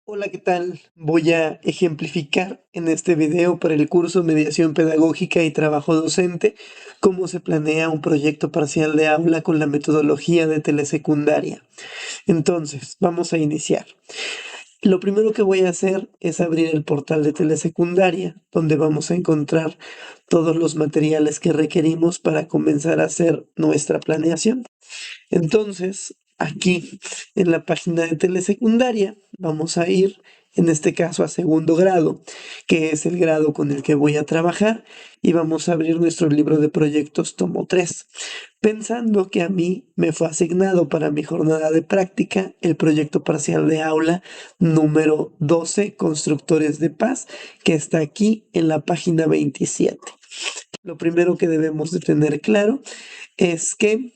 Hola, ¿qué tal? Voy a ejemplificar en este video para el curso Mediación Pedagógica y Trabajo Docente cómo se planea un proyecto parcial de aula con la metodología de telesecundaria. Entonces, vamos a iniciar. Lo primero que voy a hacer es abrir el portal de telesecundaria, donde vamos a encontrar todos los materiales que requerimos para comenzar a hacer nuestra planeación. Entonces, aquí en la página de telesecundaria vamos a ir, en este caso, a segundo grado, que es el grado con el que voy a trabajar, y vamos a abrir nuestro libro de proyectos tomo 3, pensando que a mí me fue asignado para mi jornada de práctica el proyecto parcial de aula número 12, Constructores de Paz, que está aquí en la página 27. Lo primero que debemos de tener claro es que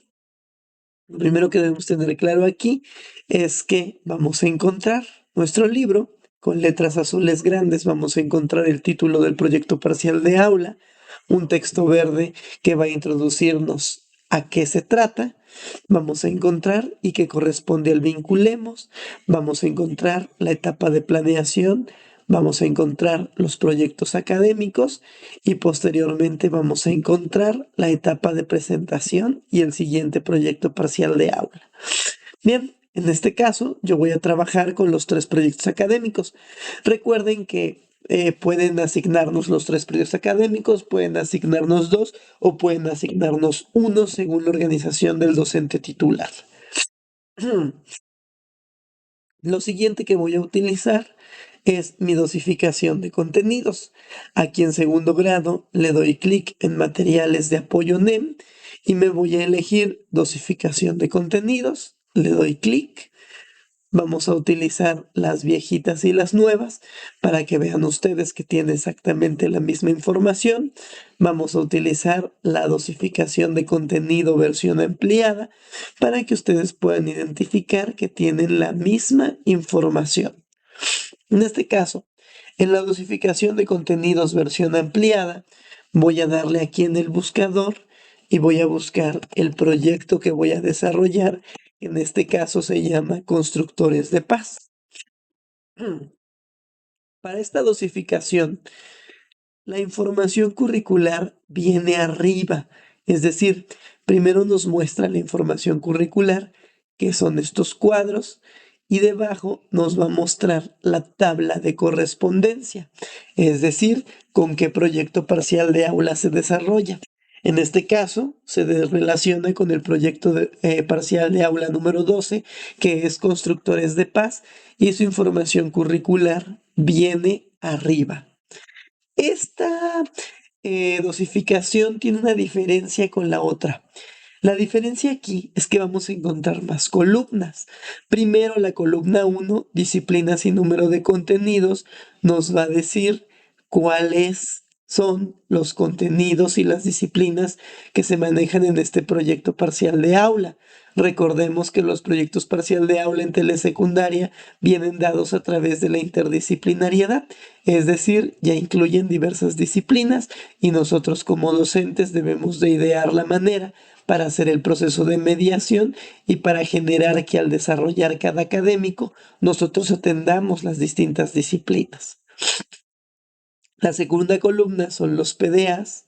lo primero que debemos tener claro aquí es que vamos a encontrar nuestro libro con letras azules grandes, vamos a encontrar el título del proyecto parcial de aula, un texto verde que va a introducirnos a qué se trata, vamos a encontrar y que corresponde al vinculemos, vamos a encontrar la etapa de planeación, vamos a encontrar los proyectos académicos y posteriormente vamos a encontrar la etapa de presentación y el siguiente proyecto parcial de aula. Bien, en este caso yo voy a trabajar con los tres proyectos académicos. Recuerden que pueden asignarnos los tres proyectos académicos, pueden asignarnos dos o pueden asignarnos uno según la organización del docente titular. Lo siguiente que voy a utilizar es mi dosificación de contenidos. Aquí en segundo grado le doy clic en materiales de apoyo NEM y me voy a elegir dosificación de contenidos. Le doy clic. Vamos a utilizar las viejitas y las nuevas para que vean ustedes que tiene exactamente la misma información. Vamos a utilizar la dosificación de contenido versión ampliada para que ustedes puedan identificar que tienen la misma información. En este caso, en la dosificación de contenidos versión ampliada, voy a darle aquí en el buscador y voy a buscar el proyecto que voy a desarrollar. En este caso se llama Constructores de Paz. Para esta dosificación, la información curricular viene arriba, es decir, primero nos muestra la información curricular, que son estos cuadros, y debajo nos va a mostrar la tabla de correspondencia, es decir, con qué proyecto parcial de aula se desarrolla. En este caso, relaciona con el proyecto parcial de aula número 12, que es Constructores de Paz, y su información curricular viene arriba. Esta dosificación tiene una diferencia con la otra. La diferencia aquí es que vamos a encontrar más columnas. Primero, la columna 1, disciplinas y número de contenidos, nos va a decir cuáles son los contenidos y las disciplinas que se manejan en este proyecto parcial de aula. Recordemos que los proyectos parcial de aula en telesecundaria vienen dados a través de la interdisciplinariedad, es decir, ya incluyen diversas disciplinas y nosotros como docentes debemos de idear la manera para hacer el proceso de mediación y para generar que al desarrollar cada académico nosotros atendamos las distintas disciplinas. La segunda columna son los PDAs,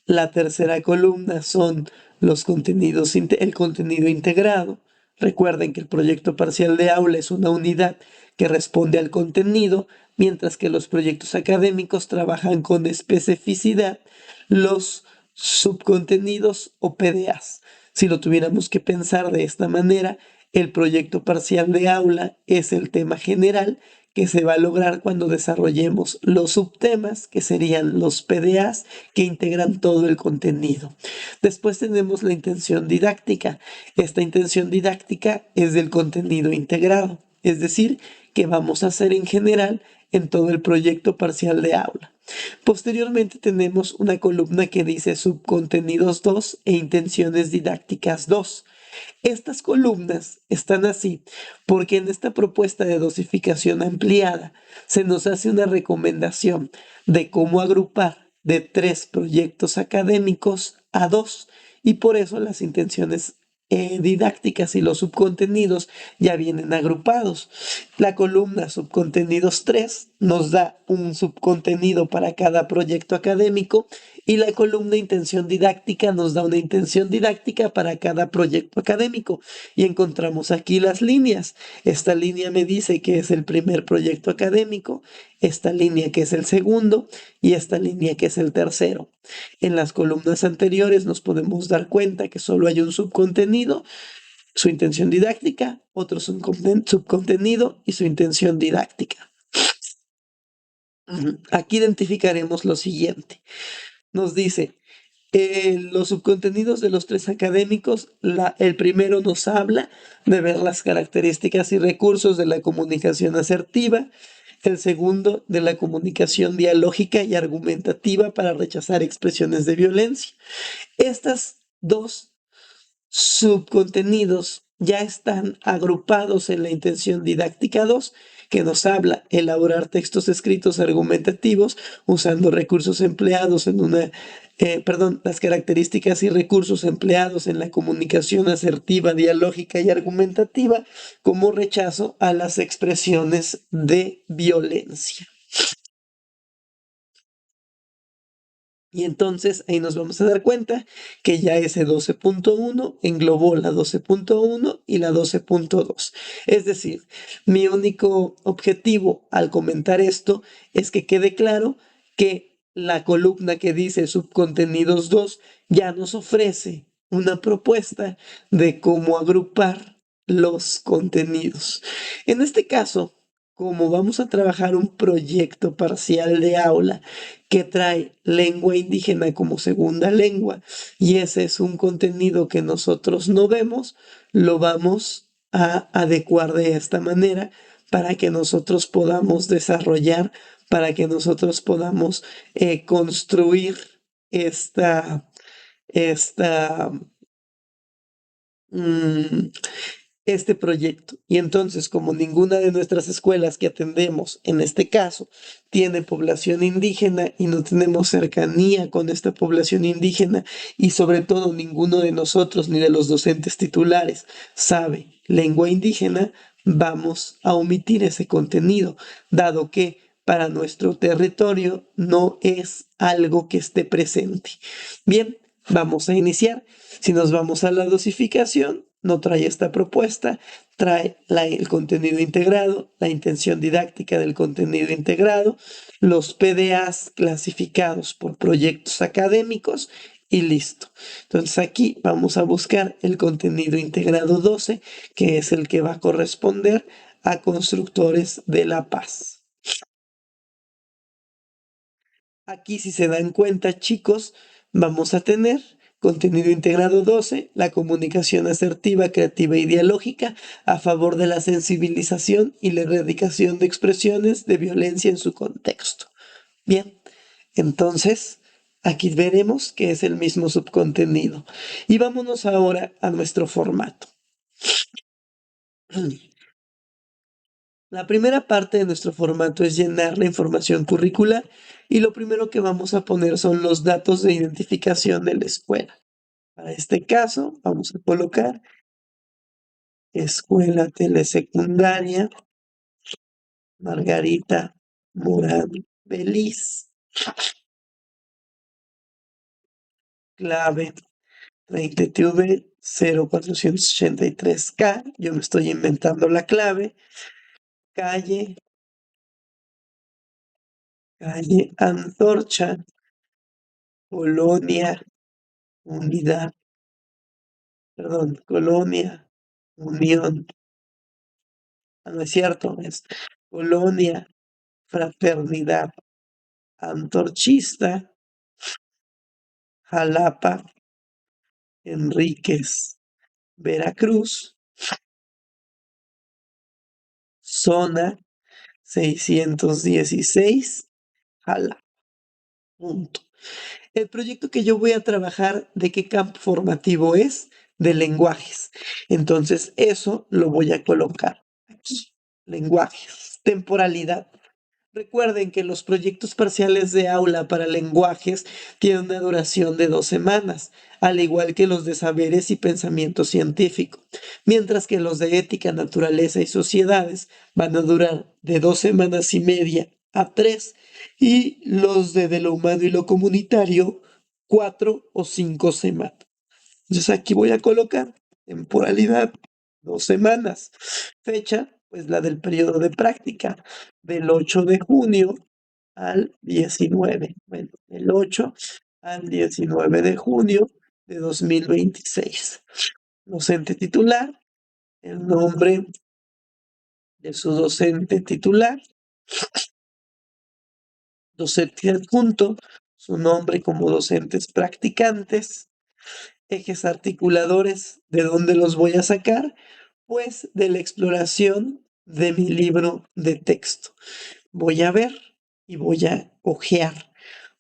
la tercera columna son los contenidos, el contenido integrado. Recuerden que el proyecto parcial de aula es una unidad que responde al contenido, mientras que los proyectos académicos trabajan con especificidad los subcontenidos o PDAs. Si lo tuviéramos que pensar de esta manera, el proyecto parcial de aula es el tema general que se va a lograr cuando desarrollemos los subtemas, que serían los PDAs, que integran todo el contenido. Después tenemos la intención didáctica. Esta intención didáctica es del contenido integrado, es decir, que vamos a hacer en general en todo el proyecto parcial de aula. Posteriormente tenemos una columna que dice subcontenidos 2 e intenciones didácticas 2. Estas columnas están así porque en esta propuesta de dosificación ampliada se nos hace una recomendación de cómo agrupar de 3 proyectos académicos a 2 y por eso las intenciones didácticas y los subcontenidos ya vienen agrupados. La columna subcontenidos 3 nos da un subcontenido para cada proyecto académico y la columna intención didáctica nos da una intención didáctica para cada proyecto académico. Y encontramos aquí las líneas. Esta línea me dice que es el primer proyecto académico, esta línea que es el segundo y esta línea que es el tercero. En las columnas anteriores nos podemos dar cuenta que solo hay un subcontenido, su intención didáctica, otro subcontenido y su intención didáctica. Aquí identificaremos lo siguiente. Nos dice, los subcontenidos de los tres académicos, el primero nos habla de ver las características y recursos de la comunicación asertiva, el segundo de la comunicación dialógica y argumentativa para rechazar expresiones de violencia. Estas dos subcontenidos ya están agrupados en la intención didáctica 2, que nos habla elaborar textos escritos argumentativos usando recursos empleados en las características y recursos empleados en la comunicación asertiva, dialógica y argumentativa como rechazo a las expresiones de violencia. Y entonces ahí nos vamos a dar cuenta que ya ese 12.1 englobó la 12.1 y la 12.2. Es decir, mi único objetivo al comentar esto es que quede claro que la columna que dice subcontenidos 2 ya nos ofrece una propuesta de cómo agrupar los contenidos. En este caso, como vamos a trabajar un proyecto parcial de aula que trae lengua indígena como segunda lengua y ese es un contenido que nosotros no vemos, lo vamos a adecuar de esta manera para que nosotros podamos desarrollar, para que nosotros podamos construir esta, esta, mm, este proyecto. Y entonces, como ninguna de nuestras escuelas que atendemos, en este caso, tiene población indígena y no tenemos cercanía con esta población indígena y sobre todo ninguno de nosotros ni de los docentes titulares sabe lengua indígena, vamos a omitir ese contenido, dado que para nuestro territorio no es algo que esté presente. Bien, vamos a iniciar. Si nos vamos a la dosificación, no trae esta propuesta, trae el contenido integrado, la intención didáctica del contenido integrado, los PDAs clasificados por proyectos académicos y listo. Entonces aquí vamos a buscar el contenido integrado 12, que es el que va a corresponder a constructores de la paz. Aquí, si se dan cuenta, chicos, vamos a tener contenido integrado 12, la comunicación asertiva, creativa y dialógica a favor de la sensibilización y la erradicación de expresiones de violencia en su contexto. Bien, entonces aquí veremos que es el mismo subcontenido. Y vámonos ahora a nuestro formato. La primera parte de nuestro formato es llenar la información curricular y lo primero que vamos a poner son los datos de identificación de la escuela. Para este caso, vamos a colocar Escuela Telesecundaria Margarita Morán Beliz. Clave 30TV 0483K. Yo me estoy inventando la clave. Calle Antorcha, Colonia Unidad, Colonia Unión. No es cierto, es Colonia Fraternidad Antorchista, Jalapa, Enríquez, Veracruz, zona 616, Jalapa. Punto. El proyecto que yo voy a trabajar, ¿de qué campo formativo es? De lenguajes. Entonces, eso lo voy a colocar aquí. Lenguajes. Temporalidad. Recuerden que los proyectos parciales de aula para lenguajes tienen una duración de 2 semanas, al igual que los de saberes y pensamiento científico, mientras que los de ética, naturaleza y sociedades van a durar de 2 semanas y media a 3, y los de lo humano y lo comunitario, 4 o 5 semanas. Entonces aquí voy a colocar temporalidad, 2 semanas. Fecha, pues la del periodo de práctica, del 8 de junio al 19. Bueno, del 8 al 19 de junio de 2026. Docente titular, el nombre de su docente titular, docente adjunto, su nombre como docentes practicantes, ejes articuladores, ¿de dónde los voy a sacar? Pues de la exploración de mi libro de texto. Voy a ver y voy a hojear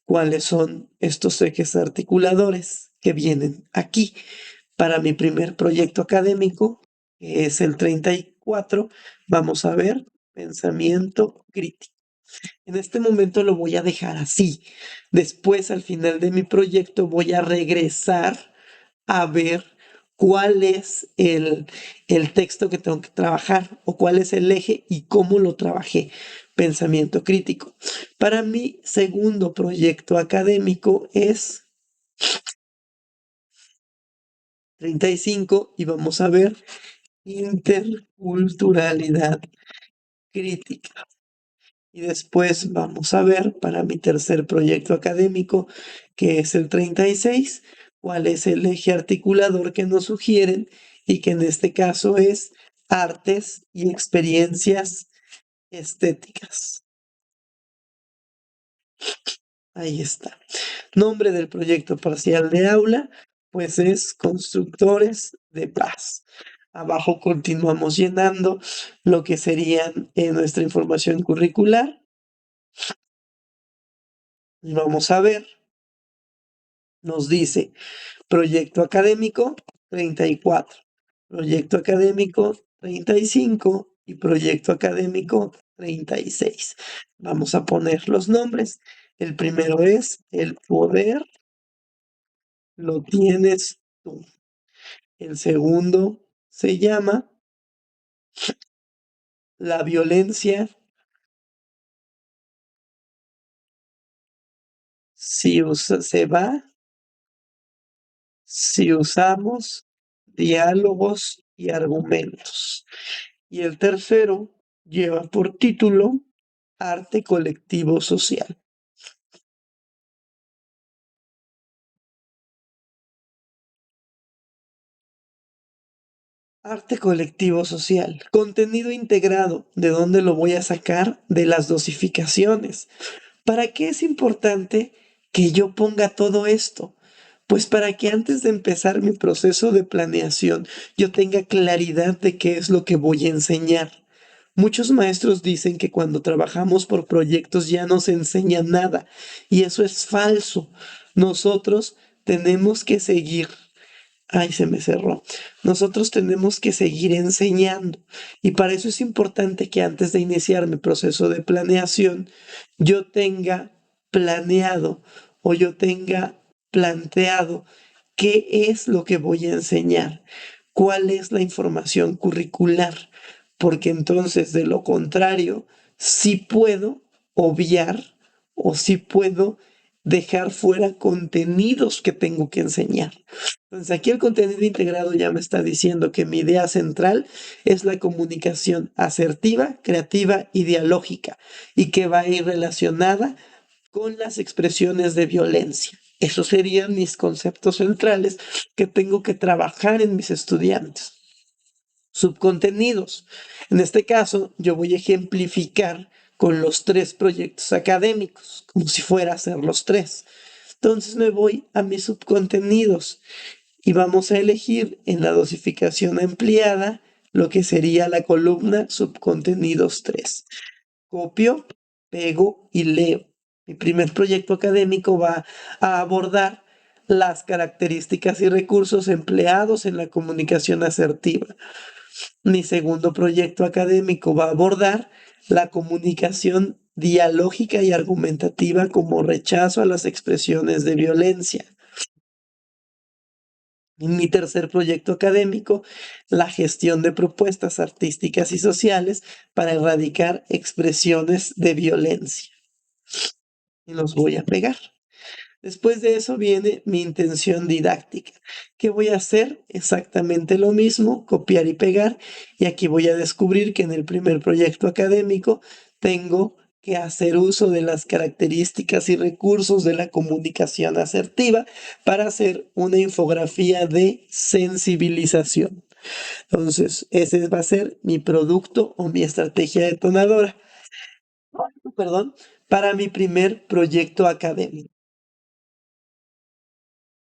cuáles son estos ejes articuladores que vienen aquí para mi primer proyecto académico, que es el 34. Vamos a ver pensamiento crítico. En este momento lo voy a dejar así. Después, al final de mi proyecto, voy a regresar a ver cuál es el texto que tengo que trabajar o cuál es el eje y cómo lo trabajé. Pensamiento crítico. Para mi segundo proyecto académico es 35 y vamos a ver interculturalidad crítica. Y después vamos a ver para mi tercer proyecto académico, que es el 36, cuál es el eje articulador que nos sugieren y que en este caso es artes y experiencias estéticas. Ahí está. Nombre del proyecto parcial de aula, pues es Constructores de Paz. Abajo continuamos llenando lo que serían nuestra información curricular. Y vamos a ver, nos dice proyecto académico 34, proyecto académico 35 y proyecto académico 36. Vamos a poner los nombres. El primero es El poder lo tienes tú. El segundo se llama La violencia se va si usamos diálogos y argumentos. Y el tercero lleva por título Arte colectivo social. Arte colectivo social. Contenido integrado. ¿De dónde lo voy a sacar? De las dosificaciones. ¿Para qué es importante que yo ponga todo esto? Pues para que antes de empezar mi proceso de planeación yo tenga claridad de qué es lo que voy a enseñar. Muchos maestros dicen que cuando trabajamos por proyectos ya no se enseña nada y eso es falso. Nosotros tenemos que seguir. Ay, se me cerró. Nosotros tenemos que seguir enseñando y para eso es importante que antes de iniciar mi proceso de planeación yo tenga planeado o yo tenga planteado qué es lo que voy a enseñar, cuál es la información curricular, porque entonces de lo contrario sí puedo obviar o sí puedo dejar fuera contenidos que tengo que enseñar. Entonces aquí el contenido integrado ya me está diciendo que mi idea central es la comunicación asertiva, creativa y dialógica y que va a ir relacionada con las expresiones de violencia. Esos serían mis conceptos centrales que tengo que trabajar en mis estudiantes. Subcontenidos. En este caso, yo voy a ejemplificar con los 3 proyectos académicos, como si fuera a hacer los 3. Entonces me voy a mis subcontenidos y vamos a elegir en la dosificación ampliada lo que sería la columna subcontenidos 3. Copio, pego y leo. Mi primer proyecto académico va a abordar las características y recursos empleados en la comunicación asertiva. Mi segundo proyecto académico va a abordar la comunicación dialógica y argumentativa como rechazo a las expresiones de violencia. En mi tercer proyecto académico, la gestión de propuestas artísticas y sociales para erradicar expresiones de violencia. Y los voy a pegar. Después de eso viene mi intención didáctica. ¿Qué voy a hacer? Exactamente lo mismo, copiar y pegar. Y aquí voy a descubrir que en el primer proyecto académico tengo que hacer uso de las características y recursos de la comunicación asertiva para hacer una infografía de sensibilización. Entonces, ese va a ser mi producto o mi estrategia detonadora, perdón, para mi primer proyecto académico.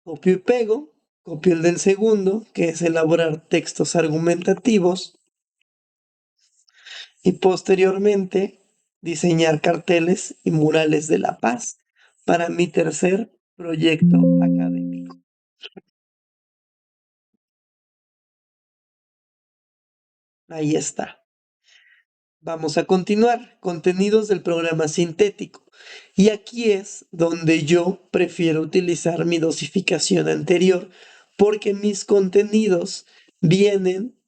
Copio y pego, copio el del segundo, que es elaborar textos argumentativos, y posteriormente diseñar carteles y murales de la paz para mi tercer proyecto académico. Ahí está. Vamos a continuar. Contenidos del programa sintético. Y aquí es donde yo prefiero utilizar mi dosificación anterior porque mis contenidos vienen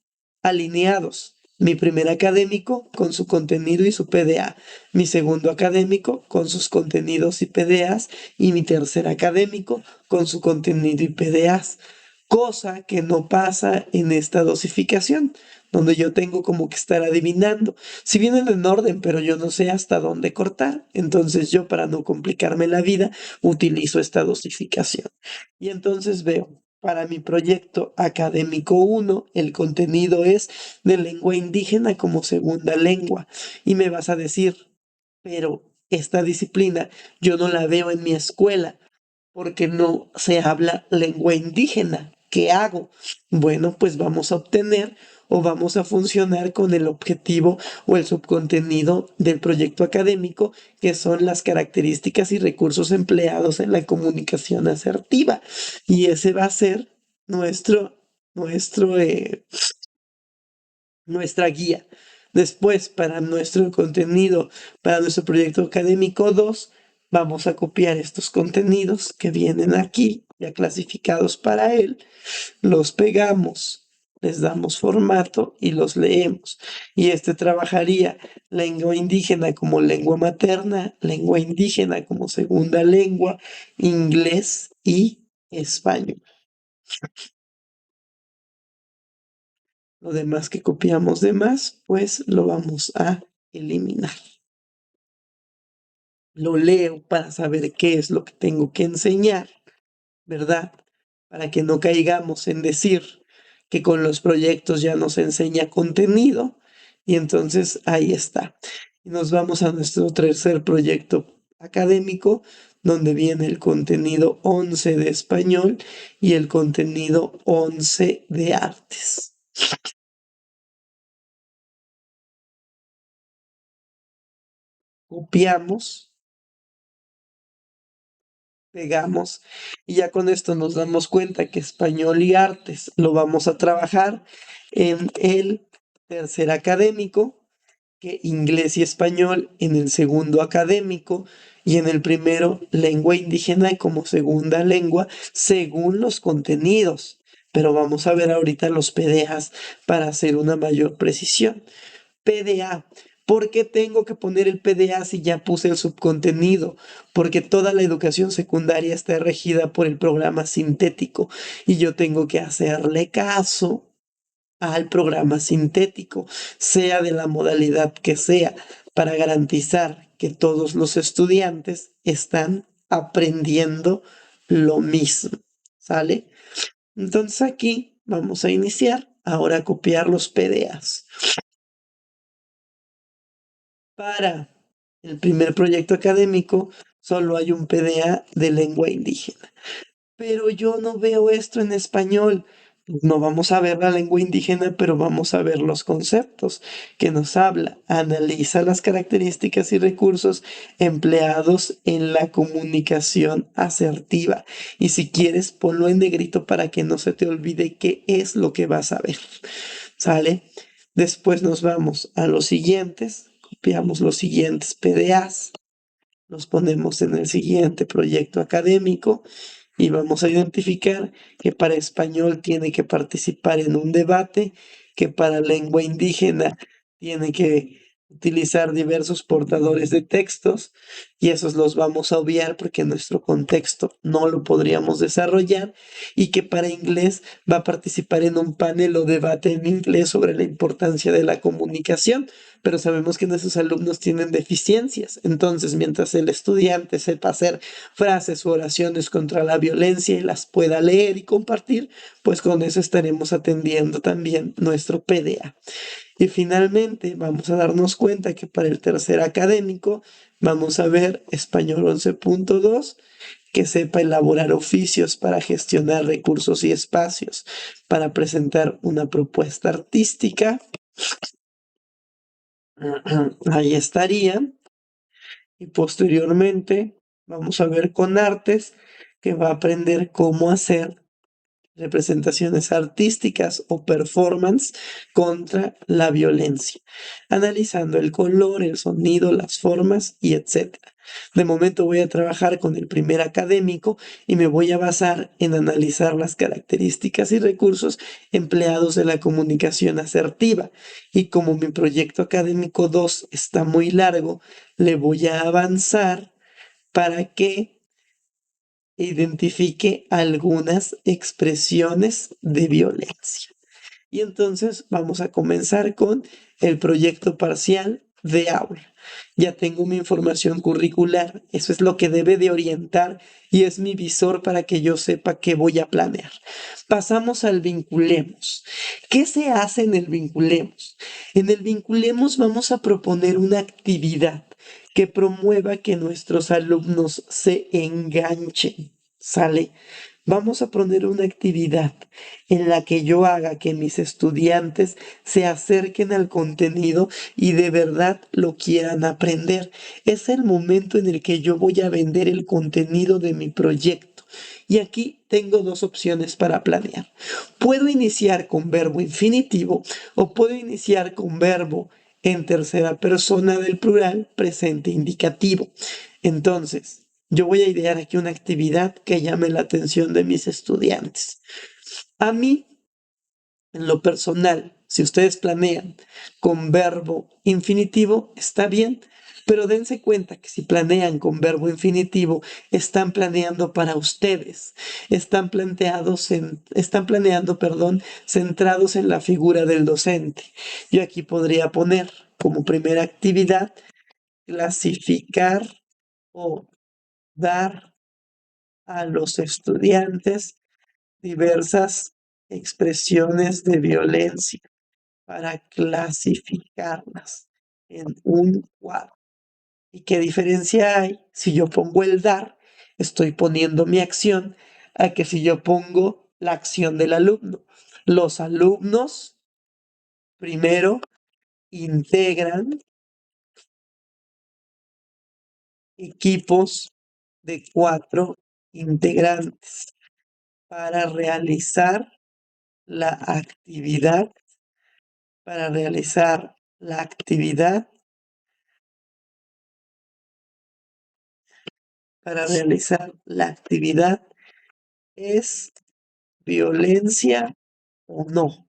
alineados. Mi primer académico con su contenido y su PDA, mi segundo académico con sus contenidos y PDAs y mi tercer académico con su contenido y PDAs, cosa que no pasa en esta dosificación, donde yo tengo como que estar adivinando. Si vienen en orden, pero yo no sé hasta dónde cortar, entonces yo para no complicarme la vida utilizo esta dosificación. Y entonces veo, para mi proyecto académico 1, el contenido es de lengua indígena como segunda lengua. Y me vas a decir, pero esta disciplina yo no la veo en mi escuela porque no se habla lengua indígena. ¿Qué hago? Bueno, pues vamos a obtener o vamos a funcionar con el objetivo o el subcontenido del proyecto académico, que son las características y recursos empleados en la comunicación asertiva. Y ese va a ser nuestro, nuestro nuestra guía. Después, para nuestro contenido, para nuestro proyecto académico 2, vamos a copiar estos contenidos que vienen aquí, ya clasificados para él, los pegamos, les damos formato y los leemos. Y este trabajaría lengua indígena como lengua materna, lengua indígena como segunda lengua, inglés y español. Lo demás que copiamos de más, pues lo vamos a eliminar. Lo leo para saber qué es lo que tengo que enseñar, ¿verdad? Para que no caigamos en decir que con los proyectos ya nos enseña contenido. Y entonces ahí está. Y nos vamos a nuestro tercer proyecto académico, donde viene el contenido 11 de español y el contenido 11 de artes. Copiamos, pegamos y ya con esto nos damos cuenta que español y artes lo vamos a trabajar en el tercer académico, que inglés y español en el segundo académico y en el primero lengua indígena como segunda lengua según los contenidos. Pero vamos a ver ahorita los PDAs para hacer una mayor precisión. PDA. ¿Por qué tengo que poner el PDA si ya puse el subcontenido? Porque toda la educación secundaria está regida por el programa sintético y yo tengo que hacerle caso al programa sintético, sea de la modalidad que sea, para garantizar que todos los estudiantes están aprendiendo lo mismo. ¿Sale? Entonces aquí vamos a iniciar ahora a copiar los PDAs. Para el primer proyecto académico solo hay un PDA de lengua indígena. Pero yo no veo esto en español. No vamos a ver la lengua indígena, pero vamos a ver los conceptos que nos habla. Analiza las características y recursos empleados en la comunicación asertiva. Y si quieres, ponlo en negrito para que no se te olvide qué es lo que vas a ver. ¿Sale? Después nos vamos a los siguientes copiamos los siguientes PDAs, los ponemos en el siguiente proyecto académico y vamos a identificar que para español tiene que participar en un debate, que para lengua indígena tiene que utilizar diversos portadores de textos y esos los vamos a obviar porque en nuestro contexto no lo podríamos desarrollar y que para inglés va a participar en un panel o debate en inglés sobre la importancia de la comunicación, pero sabemos que nuestros alumnos tienen deficiencias. Entonces, mientras el estudiante sepa hacer frases o oraciones contra la violencia y las pueda leer y compartir, pues con eso estaremos atendiendo también nuestro PDA. Y finalmente vamos a darnos cuenta que para el tercer académico vamos a ver español 11.2, que sepa elaborar oficios para gestionar recursos y espacios, para presentar una propuesta artística. Ahí estaría. Y posteriormente vamos a ver con artes que va a aprender cómo hacer representaciones artísticas o performance contra la violencia, analizando el color, el sonido, las formas y etcétera. De momento voy a trabajar con el primer académico y me voy a basar en analizar las características y recursos empleados en la comunicación asertiva. Y como mi proyecto académico 2 está muy largo, le voy a avanzar para que identifique algunas expresiones de violencia. Y entonces vamos a comenzar con el proyecto parcial de aula. Ya tengo mi información curricular, eso es lo que debe de orientar y es mi visor para que yo sepa qué voy a planear. Pasamos al vinculemos. ¿Qué se hace en el vinculemos? En el vinculemos vamos a proponer una actividad que promueva que nuestros alumnos se enganchen. ¿Sale? Vamos a poner una actividad en la que yo haga que mis estudiantes se acerquen al contenido y de verdad lo quieran aprender. Es el momento en el que yo voy a vender el contenido de mi proyecto. Y aquí tengo dos opciones para planear. Puedo iniciar con verbo infinitivo o puedo iniciar con verbo en tercera persona del plural presente indicativo. Entonces, yo voy a idear aquí una actividad que llame la atención de mis estudiantes. A mí, en lo personal, si ustedes planean con verbo infinitivo, está bien, pero dense cuenta que si planean con verbo infinitivo, están planeando para ustedes, están planeando, perdón, centrados en la figura del docente. Yo aquí podría poner como primera actividad clasificar o dar a los estudiantes diversas expresiones de violencia para clasificarlas en un cuadro. ¿Y qué diferencia hay si yo pongo el dar? Estoy poniendo mi acción a que si yo pongo la acción del alumno. Los alumnos primero integran equipos de 4 integrantes para realizar la actividad, para realizar la actividad, para realizar la actividad, ¿es violencia o no?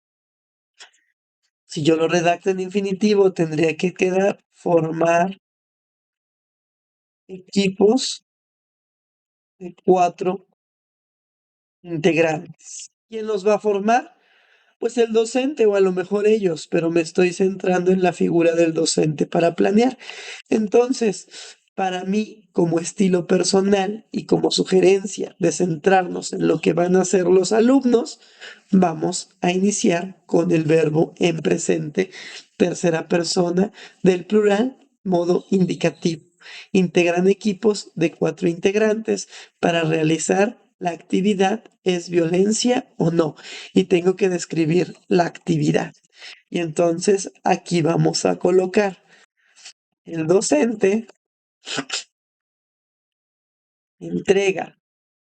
Si yo lo redacto en infinitivo, tendría que quedar formar equipos de 4 integrantes. ¿Quién los va a formar? Pues el docente o a lo mejor ellos, pero me estoy centrando en la figura del docente para planear. Entonces, para mí, como estilo personal y como sugerencia de centrarnos en lo que van a hacer los alumnos, vamos a iniciar con el verbo en presente, tercera persona del plural, modo indicativo. Integran equipos de 4 integrantes para realizar la actividad, ¿es violencia o no? Y tengo que describir la actividad. Y entonces aquí vamos a colocar el docente entrega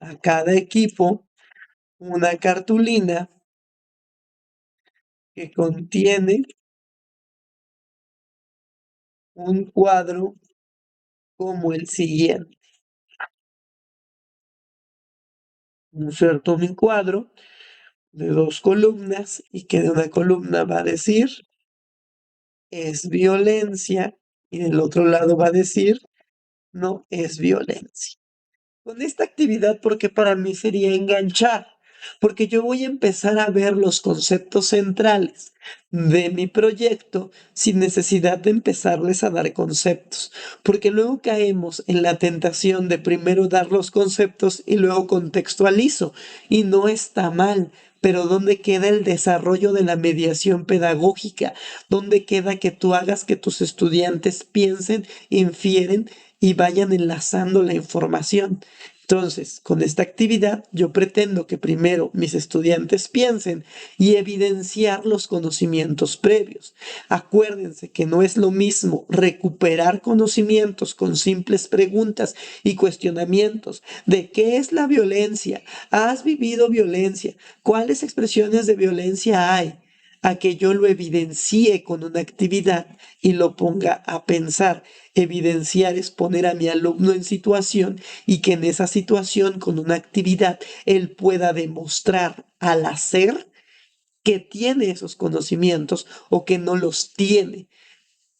a cada equipo una cartulina que contiene un cuadro como el siguiente. Inserto mi cuadro de 2 columnas y que de una columna va a decir es violencia y del otro lado va a decir no es violencia. Con esta actividad, porque para mí sería enganchar, porque yo voy a empezar a ver los conceptos centrales de mi proyecto sin necesidad de empezarles a dar conceptos, porque luego caemos en la tentación de primero dar los conceptos y luego contextualizo, y no está mal. Pero ¿dónde queda el desarrollo de la mediación pedagógica? ¿Dónde queda que tú hagas que tus estudiantes piensen, infieren y vayan enlazando la información? Entonces, con esta actividad yo pretendo que primero mis estudiantes piensen y evidenciar los conocimientos previos. Acuérdense que no es lo mismo recuperar conocimientos con simples preguntas y cuestionamientos de qué es la violencia, has vivido violencia, cuáles expresiones de violencia hay, a que yo lo evidencie con una actividad y lo ponga a pensar. Evidenciar es poner a mi alumno en situación y que en esa situación, con una actividad, él pueda demostrar al hacer que tiene esos conocimientos o que no los tiene.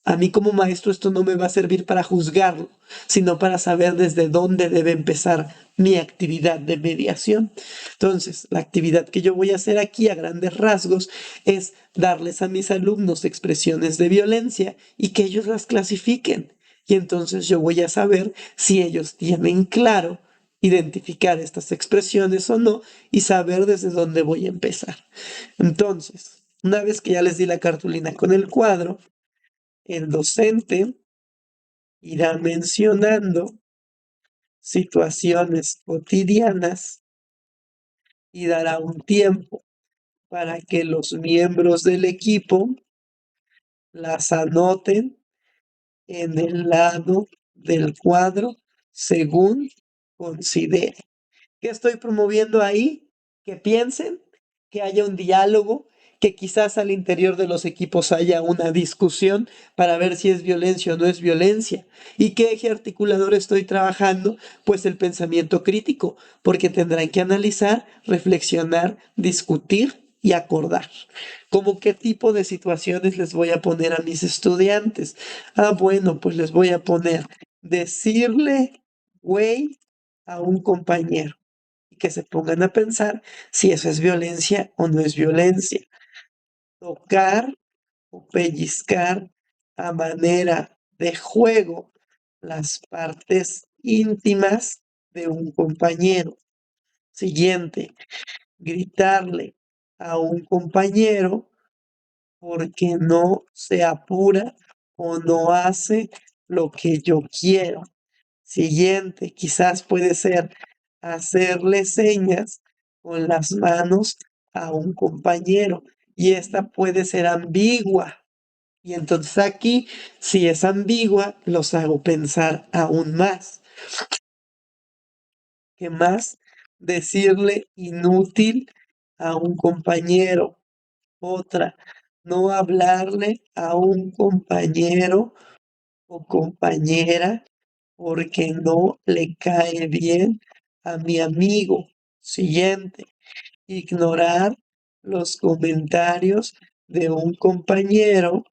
A mí como maestro esto no me va a servir para juzgarlo, sino para saber desde dónde debe empezar mi actividad de mediación. Entonces, la actividad que yo voy a hacer aquí a grandes rasgos es darles a mis alumnos expresiones de violencia y que ellos las clasifiquen. Y entonces yo voy a saber si ellos tienen claro identificar estas expresiones o no y saber desde dónde voy a empezar. Entonces, una vez que ya les di la cartulina con el cuadro, el docente irá mencionando situaciones cotidianas y dará un tiempo para que los miembros del equipo las anoten en el lado del cuadro según considere. ¿Qué estoy promoviendo ahí? Que piensen, que haya un diálogo, que quizás al interior de los equipos haya una discusión para ver si es violencia o no es violencia. ¿Y qué eje articulador estoy trabajando? Pues el pensamiento crítico, porque tendrán que analizar, reflexionar, discutir y acordar. ¿Cómo qué tipo de situaciones les voy a poner a mis estudiantes? Ah, bueno, pues les voy a poner decirle güey a un compañero y que se pongan a pensar si eso es violencia o no es violencia. Tocar o pellizcar a manera de juego las partes íntimas de un compañero. Siguiente, gritarle a un compañero porque no se apura o no hace lo que yo quiero. Siguiente, quizás puede ser hacerle señas con las manos a un compañero y esta puede ser ambigua. Y entonces aquí, si es ambigua, los hago pensar aún más. ¿Qué más? Decirle inútil a un compañero. Otra, no hablarle a un compañero o compañera porque no le cae bien a mi amigo. Siguiente, ignorar los comentarios de un compañero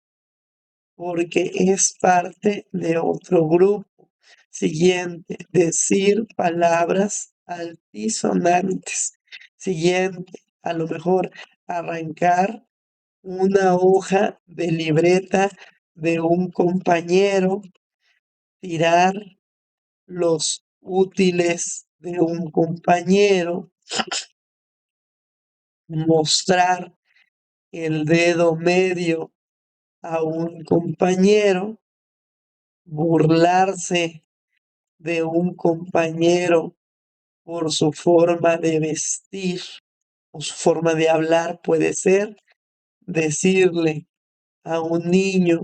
porque es parte de otro grupo. Siguiente, decir palabras altisonantes. Siguiente, a lo mejor arrancar una hoja de libreta de un compañero, tirar los útiles de un compañero, mostrar el dedo medio a un compañero, burlarse de un compañero por su forma de vestir o su forma de hablar, puede ser decirle a un niño,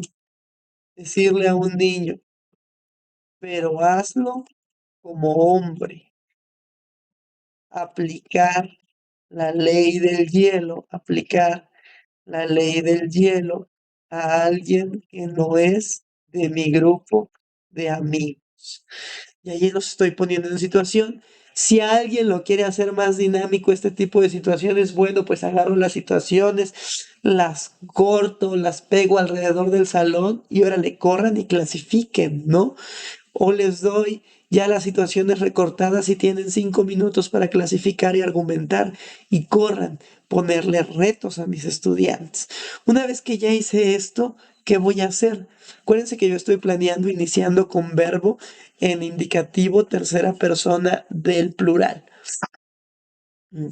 decirle a un niño, pero hazlo como hombre, aplicar la ley del hielo, aplicar la ley del hielo a alguien que no es de mi grupo de amigos. Y ahí los estoy poniendo en situación. Si alguien lo quiere hacer más dinámico, este tipo de situaciones, bueno, pues agarro las situaciones, las corto, las pego alrededor del salón y órale, corran y clasifiquen, ¿no? O les doy ya las situaciones recortadas y tienen 5 minutos para clasificar y argumentar y corran, ponerle retos a mis estudiantes. Una vez que ya hice esto, ¿qué voy a hacer? Acuérdense que yo estoy planeando iniciando con verbo en indicativo tercera persona del plural. Mm.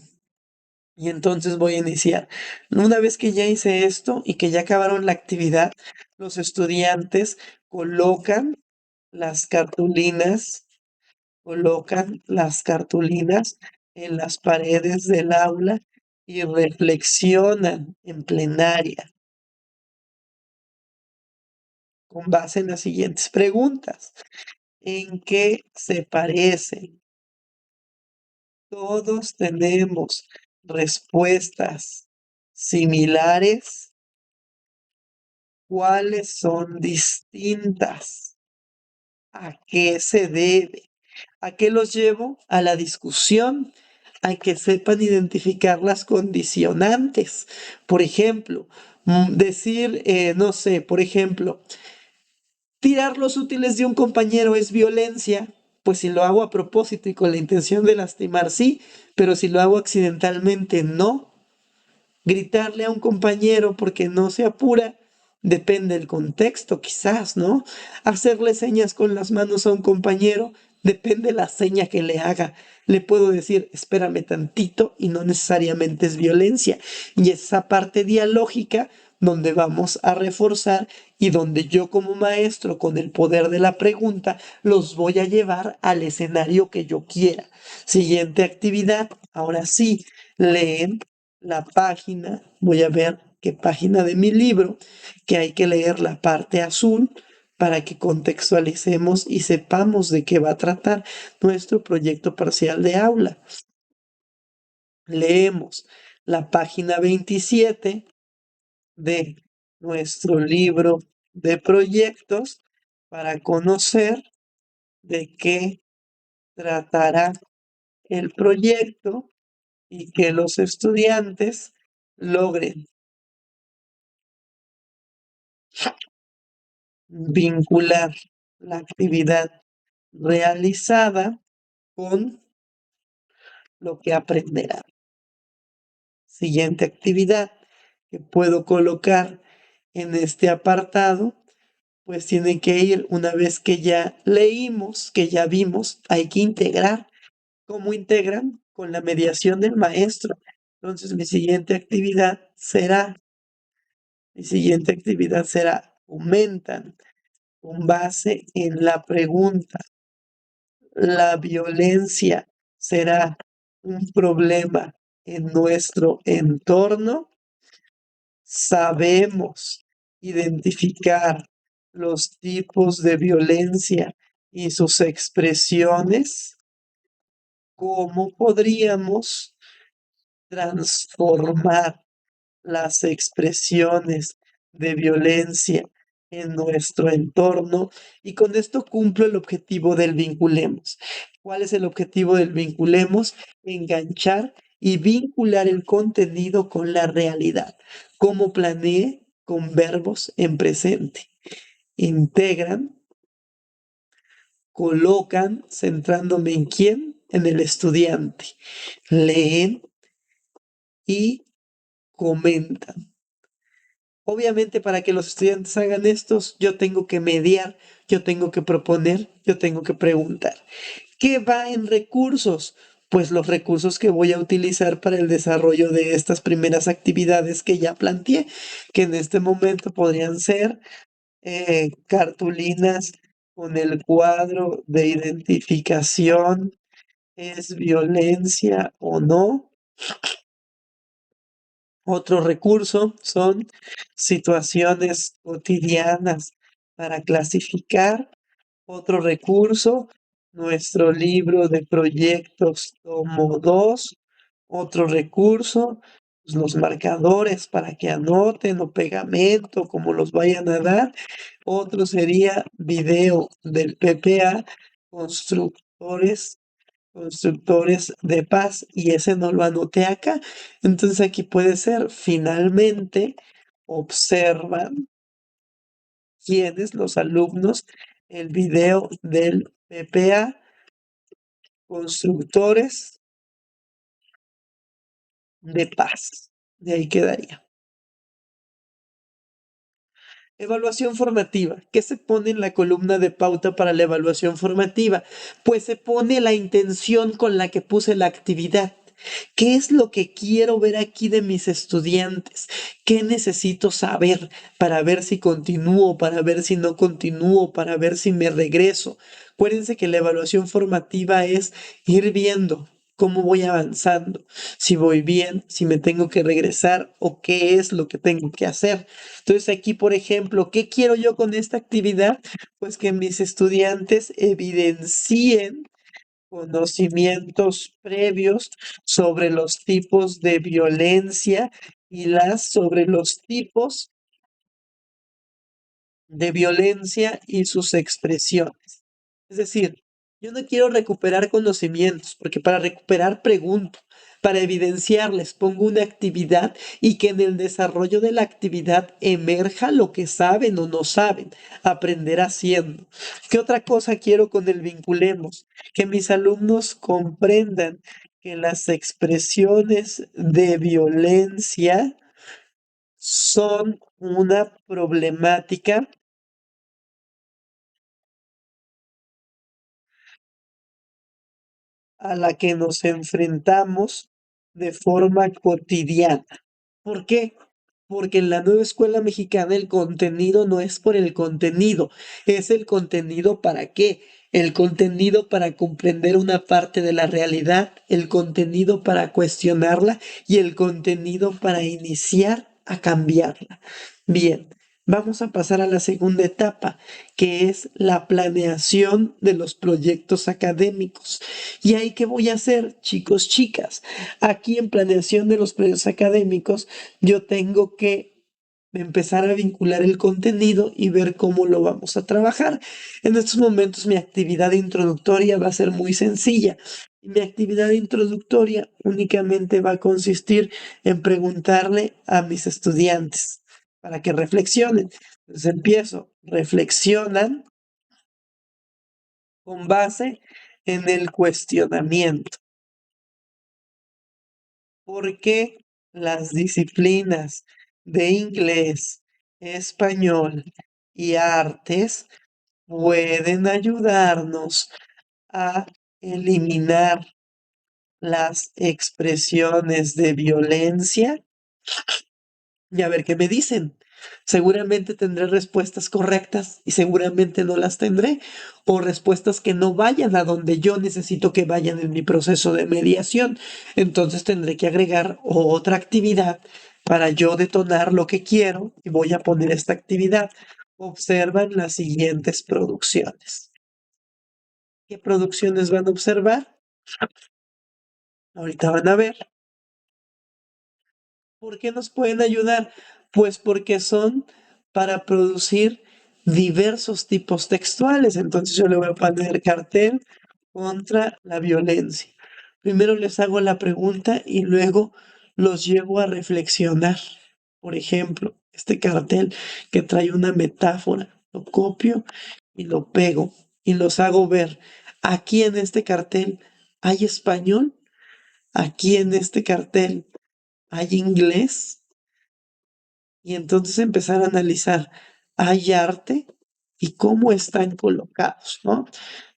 Y entonces voy a iniciar. Una vez que ya hice esto y que ya acabaron la actividad, los estudiantes colocan las cartulinas colocan las cartulinas en las paredes del aula y reflexionan en plenaria con base en las siguientes preguntas. ¿En qué se parecen? Todos tenemos respuestas similares. ¿Cuáles son distintas? ¿A qué se debe? ¿A qué los llevo? A la discusión, a que sepan identificar las condicionantes. Por ejemplo, decir, no sé, por ejemplo, tirar los útiles de un compañero es violencia. Pues si lo hago a propósito y con la intención de lastimar, sí, pero si lo hago accidentalmente, no. Gritarle a un compañero porque no se apura, depende del contexto, quizás, ¿no? Hacerle señas con las manos a un compañero, depende la seña que le haga. Le puedo decir, espérame tantito y no necesariamente es violencia. Y esa parte dialógica donde vamos a reforzar y donde yo como maestro, con el poder de la pregunta, los voy a llevar al escenario que yo quiera. Siguiente actividad, ahora sí, leen la página, voy a ver qué página de mi libro, que hay que leer la parte azul para que contextualicemos y sepamos de qué va a tratar nuestro proyecto parcial de aula. Leemos la página 27 de nuestro libro de proyectos para conocer de qué tratará el proyecto y que los estudiantes logren vincular la actividad realizada con lo que aprenderá. Siguiente actividad que puedo colocar en este apartado, pues tiene que ir una vez que ya leímos, que ya vimos, hay que integrar. ¿Cómo integran? Con la mediación del maestro. Entonces, mi siguiente actividad será, aumentan con base en la pregunta. La violencia será un problema en nuestro entorno. Sabemos identificar los tipos de violencia y sus expresiones. ¿Cómo podríamos transformar las expresiones de violencia en nuestro entorno? Y con esto cumplo el objetivo del vinculemos. ¿Cuál es el objetivo del vinculemos? Enganchar y vincular el contenido con la realidad. ¿Cómo planeé? Con verbos en presente. Integran, colocan, centrándome en quién, en el estudiante. Leen y comentan. Obviamente, para que los estudiantes hagan estos, yo tengo que mediar, yo tengo que proponer, yo tengo que preguntar. ¿Qué va en recursos? Pues los recursos que voy a utilizar para el desarrollo de estas primeras actividades que ya planteé, que en este momento podrían ser cartulinas con el cuadro de identificación, ¿es violencia o no? Otro recurso son situaciones cotidianas para clasificar. Otro recurso, nuestro libro de proyectos tomo 2. Otro recurso, pues, los marcadores para que anoten o pegamento, como los vayan a dar. Otro sería video del PPA, constructores constructores de paz, y ese no lo anoté acá. Entonces aquí puede ser, finalmente, observan quienes, los alumnos, el video del PPA, constructores de paz. De ahí quedaría. Evaluación formativa. ¿Qué se pone en la columna de pauta para la evaluación formativa? Pues se pone la intención con la que puse la actividad. ¿Qué es lo que quiero ver aquí de mis estudiantes? ¿Qué necesito saber para ver si continúo, para ver si no continúo, para ver si me regreso? Acuérdense que la evaluación formativa es ir viendo cómo voy avanzando, si voy bien, si me tengo que regresar o qué es lo que tengo que hacer. Entonces aquí, por ejemplo, ¿qué quiero yo con esta actividad? Pues que mis estudiantes evidencien conocimientos previos sobre los tipos de violencia y sobre los tipos de violencia y sus expresiones. Es decir, yo no quiero recuperar conocimientos, porque para recuperar pregunto, para evidenciar les pongo una actividad y que en el desarrollo de la actividad emerja lo que saben o no saben, aprender haciendo. ¿Qué otra cosa quiero con el vinculemos? Que mis alumnos comprendan que las expresiones de violencia son una problemática a la que nos enfrentamos de forma cotidiana. ¿Por qué? Porque en la nueva escuela mexicana el contenido no es por el contenido, es el contenido para qué. El contenido para comprender una parte de la realidad, el contenido para cuestionarla y el contenido para iniciar a cambiarla. Bien, vamos a pasar a la segunda etapa, que es la planeación de los proyectos académicos. ¿Y ahí qué voy a hacer, chicos, chicas? Aquí en planeación de los proyectos académicos, yo tengo que empezar a vincular el contenido y ver cómo lo vamos a trabajar. En estos momentos mi actividad introductoria va a ser muy sencilla. Mi actividad introductoria únicamente va a consistir en preguntarle a mis estudiantes para que reflexionen. Entonces empiezo, reflexionan con base en el cuestionamiento. ¿Por qué las disciplinas de inglés, español y artes pueden ayudarnos a eliminar las expresiones de violencia? Y a ver qué me dicen? Seguramente tendré respuestas correctas y seguramente no las tendré, o respuestas que no vayan a donde yo necesito que vayan en mi proceso de mediación. Entonces tendré que agregar otra actividad para yo detonar lo que quiero y voy a poner esta actividad. Observan las siguientes producciones. ¿Qué producciones van a observar? Ahorita van a ver. ¿Por qué nos pueden ayudar? Pues porque son para producir diversos tipos textuales. Entonces yo le voy a poner cartel contra la violencia. Primero les hago la pregunta y luego los llevo a reflexionar. Por ejemplo, este cartel que trae una metáfora, lo copio y lo pego y los hago ver. Aquí en este cartel hay español, aquí en este cartel hay inglés, y entonces empezar a analizar, hay arte y cómo están colocados, ¿no?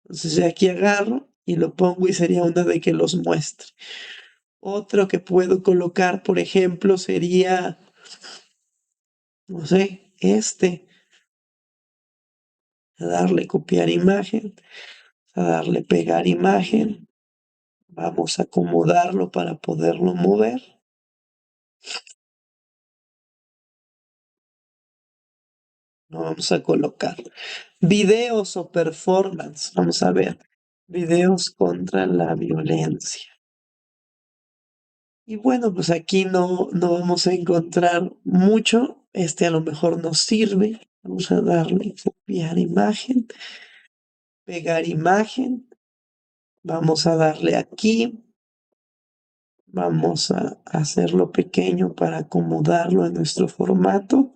Entonces de aquí agarro y lo pongo y sería una de que los muestre. Otro que puedo colocar, por ejemplo, sería, no sé, a darle copiar imagen, a darle pegar imagen, vamos a acomodarlo para poderlo mover. No vamos a colocar videos o performance. Vamos a ver. Videos contra la violencia. Y bueno, pues aquí no vamos a encontrar mucho. Este a lo mejor nos sirve. Vamos a darle copiar imagen, pegar imagen. Vamos a darle aquí. Vamos a hacerlo pequeño para acomodarlo en nuestro formato.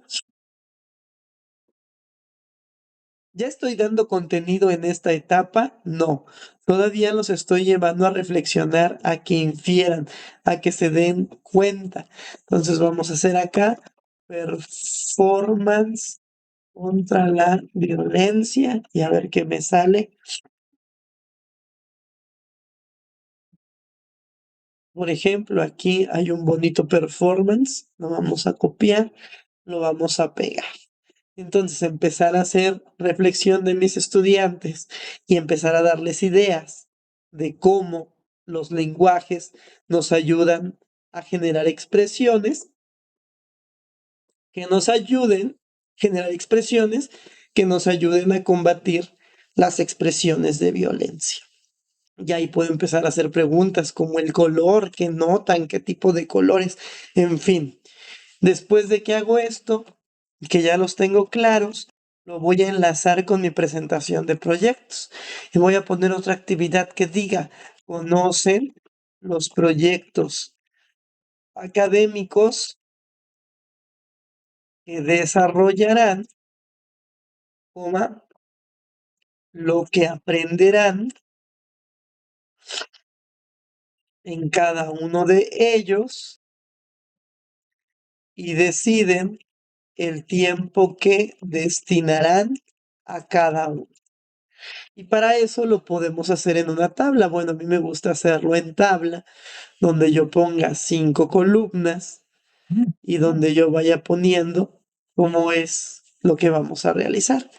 ¿Ya estoy dando contenido en esta etapa? No, todavía los estoy llevando a reflexionar, a que infieran, a que se den cuenta. Entonces vamos a hacer acá performance contra la violencia y a ver qué me sale. Por ejemplo, aquí hay un bonito performance, lo vamos a copiar, lo vamos a pegar. Entonces empezar a hacer reflexión de mis estudiantes y empezar a darles ideas de cómo los lenguajes nos ayudan a generar expresiones que nos ayuden, generar expresiones que nos ayuden a combatir las expresiones de violencia. Y ahí puedo empezar a hacer preguntas como el color, qué notan, qué tipo de colores, en fin. Después de que hago esto, que ya los tengo claros, lo voy a enlazar con mi presentación de proyectos. Y voy a poner otra actividad que diga, conocen los proyectos académicos que desarrollarán, coma, lo que aprenderán en cada uno de ellos y deciden el tiempo que destinarán a cada uno. Y para eso lo podemos hacer en una tabla. Bueno, a mí me gusta hacerlo en tabla, donde yo ponga 5 columnas y donde yo vaya poniendo cómo es lo que vamos a realizar.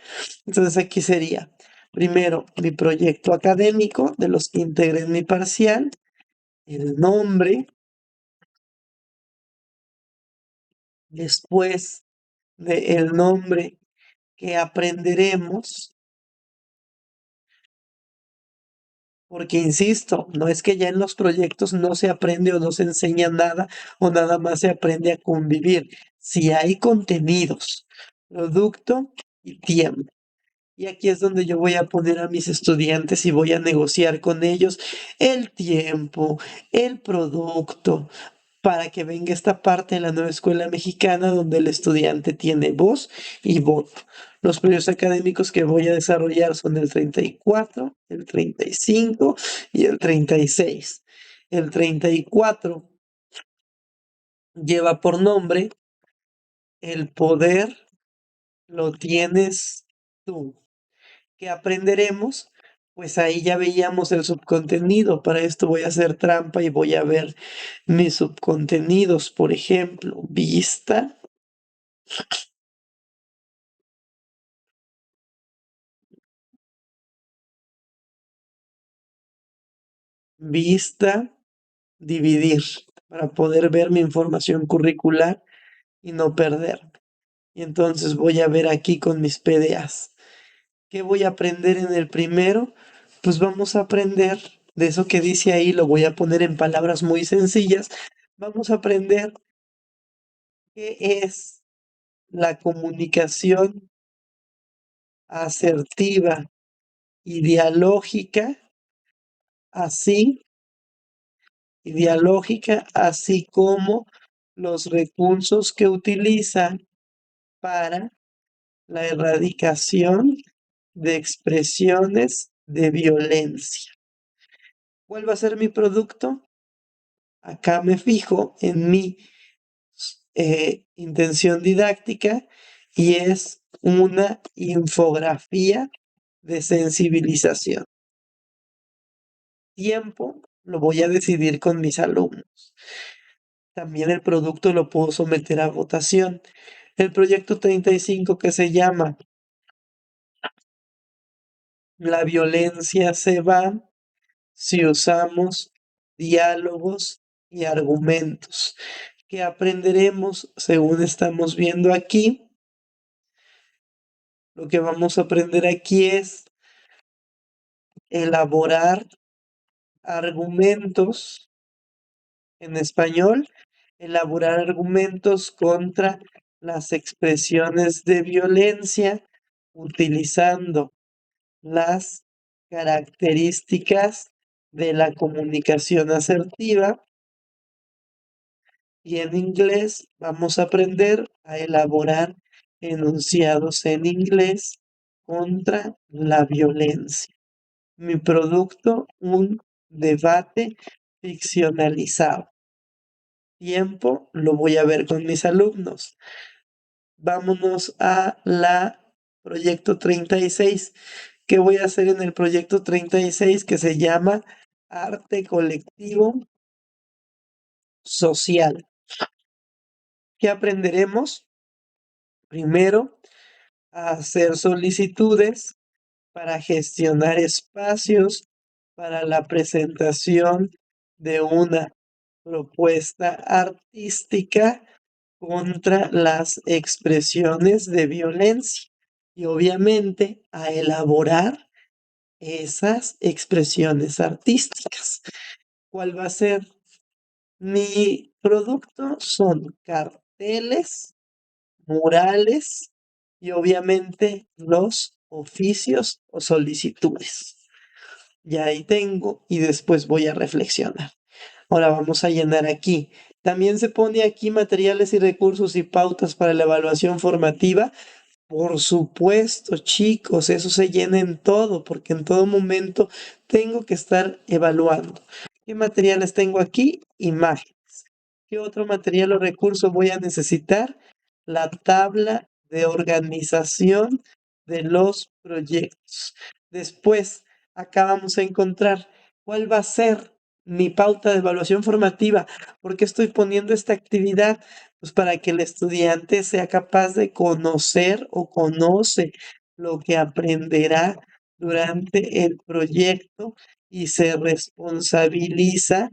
Entonces aquí sería, primero, mi proyecto académico de los que integren mi parcial, el nombre, después del nombre que aprenderemos. Porque insisto, no es que ya en los proyectos no se aprende o no se enseña nada o nada más se aprende a convivir. Si hay contenidos, producto y tiempo. Y aquí es donde yo voy a poner a mis estudiantes y voy a negociar con ellos el tiempo, el producto, para que venga esta parte de la nueva escuela mexicana donde el estudiante tiene voz y voto. Los proyectos académicos que voy a desarrollar son el 34, el 35 y el 36. El 34 lleva por nombre El poder lo tienes tú. ¿Qué aprenderemos? Pues ahí ya veíamos el subcontenido. Para esto voy a hacer trampa y voy a ver mis subcontenidos. Por ejemplo, vista, dividir, para poder ver mi información curricular y no perderme. Y entonces voy a ver aquí con mis PDAs. ¿Qué voy a aprender en el primero? Pues vamos a aprender de eso que dice ahí, lo voy a poner en palabras muy sencillas. Vamos a aprender qué es la comunicación asertiva y dialógica, así, así como los recursos que utiliza para la erradicación de expresiones de violencia. ¿Cuál va a ser mi producto? Acá me fijo en mi intención didáctica y es una infografía de sensibilización. Tiempo lo voy a decidir con mis alumnos. También el producto lo puedo someter a votación. El proyecto 35 que se llama La violencia se va si usamos diálogos y argumentos. ¿Qué aprenderemos según estamos viendo aquí? Lo que vamos a aprender aquí es elaborar argumentos En español, elaborar argumentos contra las expresiones de violencia utilizando las características de la comunicación asertiva. Y en inglés vamos a aprender a elaborar enunciados en inglés contra la violencia. Mi producto, un debate ficcionalizado. Tiempo, lo voy a ver con mis alumnos. Vámonos a la proyecto 36. ¿Qué voy a hacer en el proyecto 36 que se llama Arte Colectivo Social? ¿Qué aprenderemos? Primero, a hacer solicitudes para gestionar espacios para la presentación de una propuesta artística contra las expresiones de violencia y obviamente a elaborar esas expresiones artísticas. ¿Cuál va a ser mi producto? Son carteles, murales y obviamente los oficios o solicitudes. Ya ahí tengo y después voy a reflexionar. Ahora vamos a llenar aquí. También se pone aquí materiales y recursos y pautas para la evaluación formativa. Por supuesto, chicos, eso se llena en todo, porque en todo momento tengo que estar evaluando. ¿Qué materiales tengo aquí? Imágenes. ¿Qué otro material o recurso voy a necesitar? La tabla de organización de los proyectos. Después, acá vamos a encontrar cuál va a ser mi pauta de evaluación formativa. ¿Por qué estoy poniendo esta actividad? Pues para que el estudiante sea capaz de conocer o conoce lo que aprenderá durante el proyecto y se responsabiliza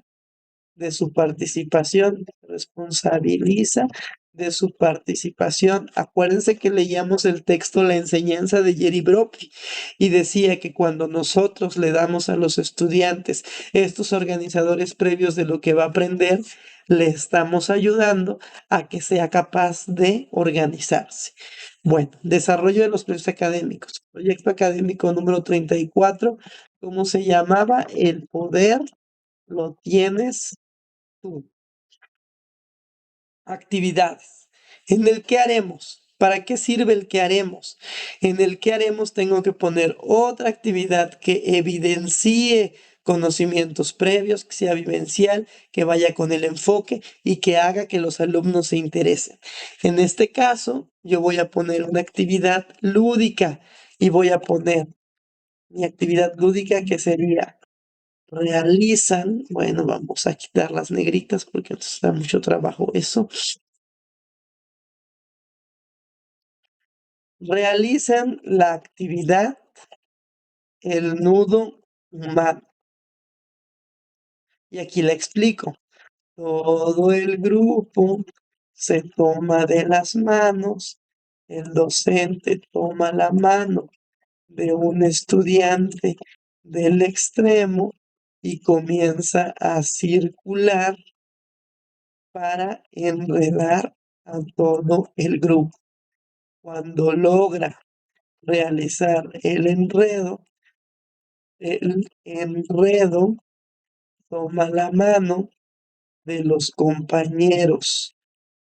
de su participación, responsabiliza de su participación. Acuérdense que leíamos el texto La enseñanza de Jerry Brophy y decía que cuando nosotros le damos a los estudiantes estos organizadores previos de lo que va a aprender, le estamos ayudando a que sea capaz de organizarse. Bueno, desarrollo de los proyectos académicos. Proyecto académico número 34, ¿cómo se llamaba? El poder lo tienes tú. Actividades. En el que haremos. ¿Para qué sirve el que haremos? En el que haremos tengo que poner otra actividad que evidencie conocimientos previos, que sea vivencial, que vaya con el enfoque y que haga que los alumnos se interesen. En este caso, yo voy a poner una actividad lúdica y voy a poner mi actividad lúdica que sería realizan, bueno, vamos a quitar las negritas porque nos da mucho trabajo eso. Realizan la actividad el nudo humano. Y aquí la explico. Todo el grupo se toma de las manos. El docente toma la mano de un estudiante del extremo y comienza a circular para enredar a todo el grupo. Cuando logra realizar el enredo toma la mano de los compañeros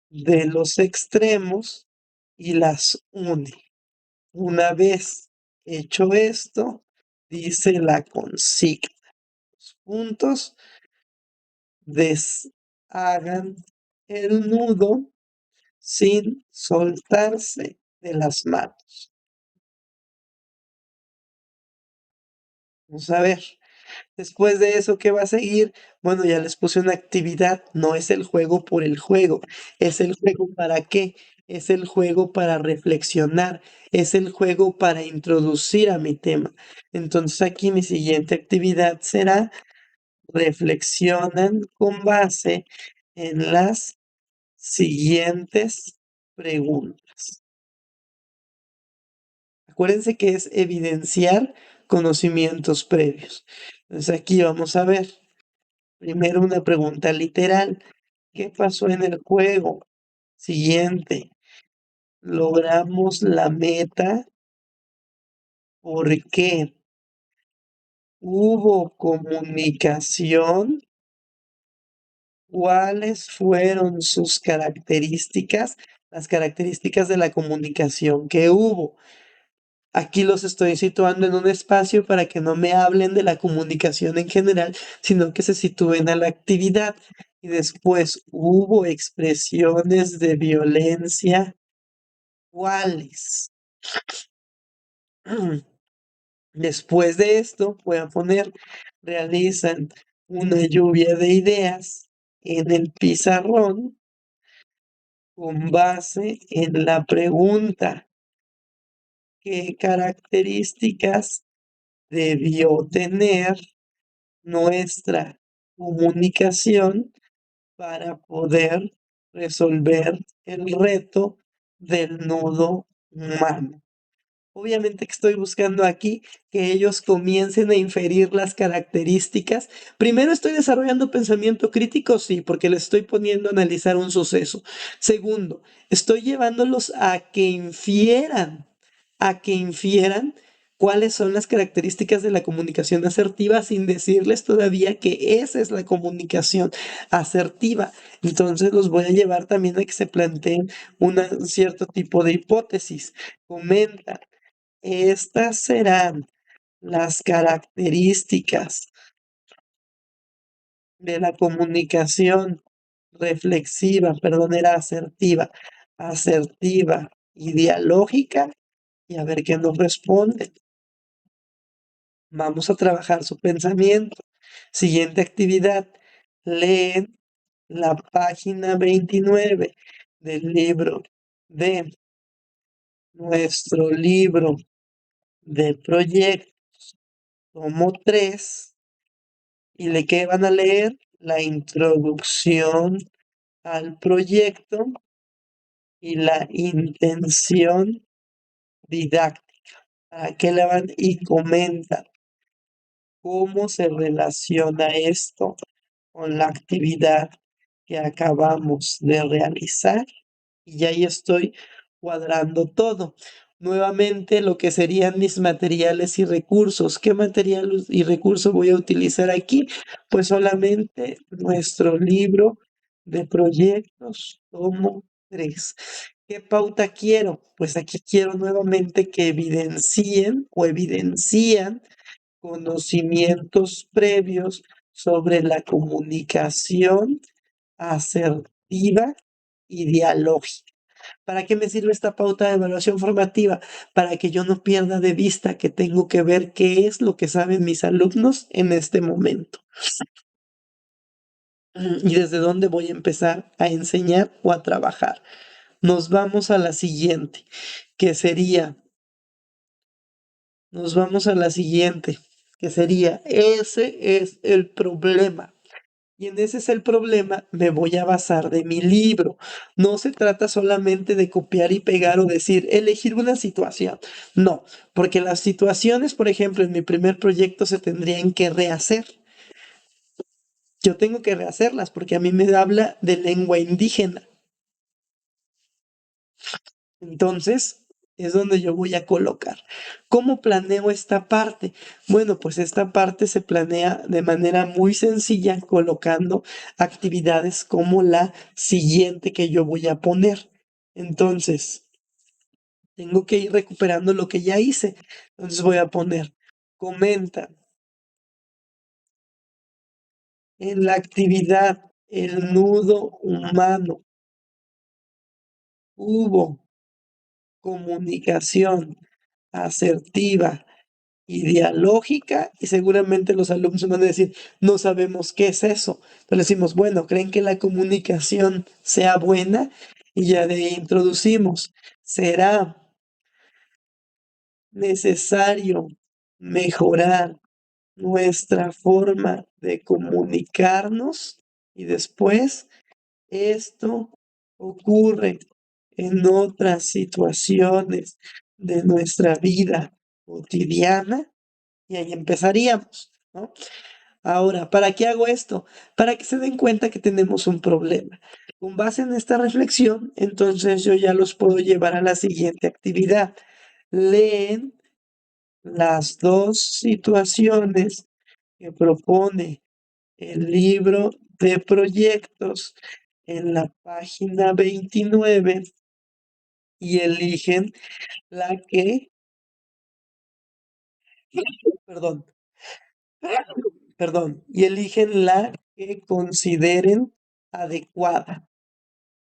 de los extremos y las une. Una vez hecho esto, dice la consigna. Los puntos deshagan el nudo sin soltarse de las manos. Vamos a ver. Después de eso, ¿qué va a seguir? Bueno, ya les puse una actividad. No es el juego por el juego. ¿Es el juego para qué? Es el juego para reflexionar. Es el juego para introducir a mi tema. Entonces aquí mi siguiente actividad será reflexionan con base en las siguientes preguntas. Acuérdense que es evidenciar conocimientos previos. Entonces aquí vamos a ver. Primero una pregunta literal. ¿Qué pasó en el juego? Siguiente. ¿Logramos la meta? ¿Por qué? ¿Hubo comunicación? ¿Cuáles fueron sus características? Las características de la comunicación que hubo. Aquí los estoy situando en un espacio para que no me hablen de la comunicación en general, sino que se sitúen a la actividad. Y después, ¿hubo expresiones de violencia? ¿Cuáles? Después de esto, voy a poner, realizan una lluvia de ideas en el pizarrón con base en la pregunta: ¿qué características debió tener nuestra comunicación para poder resolver el reto del nudo humano? Obviamente que estoy buscando aquí que ellos comiencen a inferir las características. Primero estoy desarrollando pensamiento crítico, sí, porque les estoy poniendo a analizar un suceso. Segundo, estoy llevándolos a que infieran cuáles son las características de la comunicación asertiva sin decirles todavía que esa es la comunicación asertiva. Entonces los voy a llevar también a que se planteen un cierto tipo de hipótesis. Comenta: estas serán las características de la comunicación reflexiva, perdón, era asertiva, asertiva y dialógica, y a ver qué nos responde. Vamos a trabajar su pensamiento. Siguiente actividad. Leen la página 29 del libro de nuestro libro de proyecto, tomo 3. ¿Y de qué van a leer? La introducción al proyecto y la intención didáctica. ¿A qué le van? Y comenta cómo se relaciona esto con la actividad que acabamos de realizar. Y ahí estoy cuadrando todo. Nuevamente, lo que serían mis materiales y recursos. ¿Qué material y recurso voy a utilizar aquí? Pues solamente nuestro libro de proyectos, tomo 3. ¿Qué pauta quiero? Pues aquí quiero nuevamente que evidencien o evidencian conocimientos previos sobre la comunicación asertiva y dialógica. ¿Para qué me sirve esta pauta de evaluación formativa? Para que yo no pierda de vista que tengo que ver qué es lo que saben mis alumnos en este momento. Y desde dónde voy a empezar a enseñar o a trabajar. Nos vamos a la siguiente, que sería, nos vamos a la siguiente, que sería, ese es el problema. Y en ese es el problema, me voy a basar de mi libro. No se trata solamente de copiar y pegar o decir, elegir una situación. No, porque las situaciones, por ejemplo, en mi primer proyecto se tendrían que rehacer. Yo tengo que rehacerlas porque a mí me habla de lengua indígena. Entonces, es donde yo voy a colocar. ¿Cómo planeo esta parte? Bueno, pues esta parte se planea de manera muy sencilla, colocando actividades como la siguiente que yo voy a poner. Entonces, tengo que ir recuperando lo que ya hice. Entonces voy a poner, comenta en la actividad el nudo humano. Hubo comunicación asertiva y dialógica, y seguramente los alumnos van a decir, no sabemos qué es eso. Entonces decimos, bueno, ¿creen que la comunicación sea buena? Y ya de ahí introducimos, será necesario mejorar nuestra forma de comunicarnos, y después esto ocurre en otras situaciones de nuestra vida cotidiana, y ahí empezaríamos, ¿no? Ahora, ¿para qué hago esto? Para que se den cuenta que tenemos un problema. Con base en esta reflexión, entonces yo ya los puedo llevar a la siguiente actividad. Leen las dos situaciones que propone el libro de proyectos en la página 29 y eligen la que, perdón, y eligen la que consideren adecuada.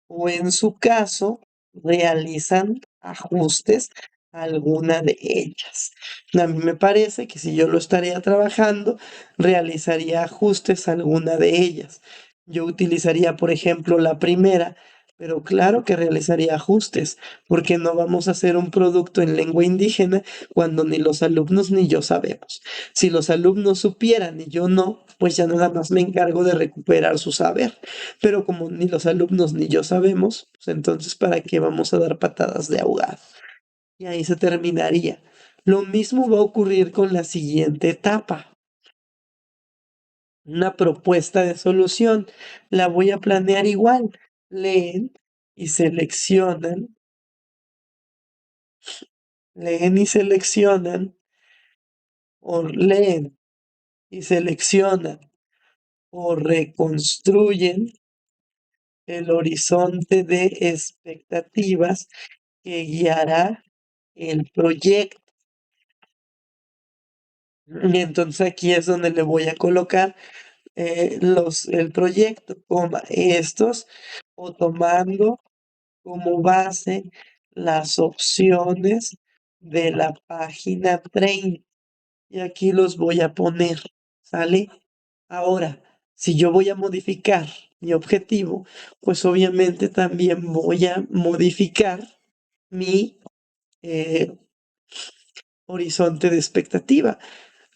O en su caso realizan ajustes a alguna de ellas. A mí me parece que si yo lo estaría trabajando, realizaría ajustes a alguna de ellas. Yo utilizaría, por ejemplo, la primera, pero claro que realizaría ajustes, porque no vamos a hacer un producto en lengua indígena cuando ni los alumnos ni yo sabemos. Si los alumnos supieran y yo no, pues ya nada más me encargo de recuperar su saber. Pero como ni los alumnos ni yo sabemos, pues entonces ¿para qué vamos a dar patadas de ahogado? Y ahí se terminaría. Lo mismo va a ocurrir con la siguiente etapa. Una propuesta de solución. La voy a planear igual. Leen y seleccionan, leen y seleccionan, o leen y seleccionan, o reconstruyen el horizonte de expectativas que guiará el proyecto. Y entonces aquí es donde le voy a colocar el proyecto, coma, estos, o tomando como base las opciones de la página 30. Y aquí los voy a poner, ¿sale? Ahora, si yo voy a modificar mi objetivo, pues obviamente también voy a modificar mi eh, horizonte de expectativa.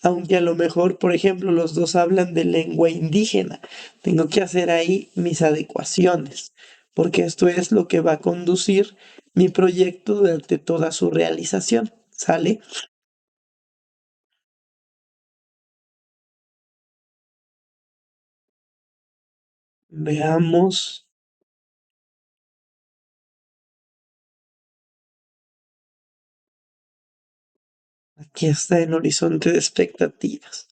Aunque a lo mejor, por ejemplo, los dos hablan de lengua indígena, tengo que hacer ahí mis adecuaciones, porque esto es lo que va a conducir mi proyecto durante toda su realización. ¿Sale? Veamos. Aquí está el horizonte de expectativas.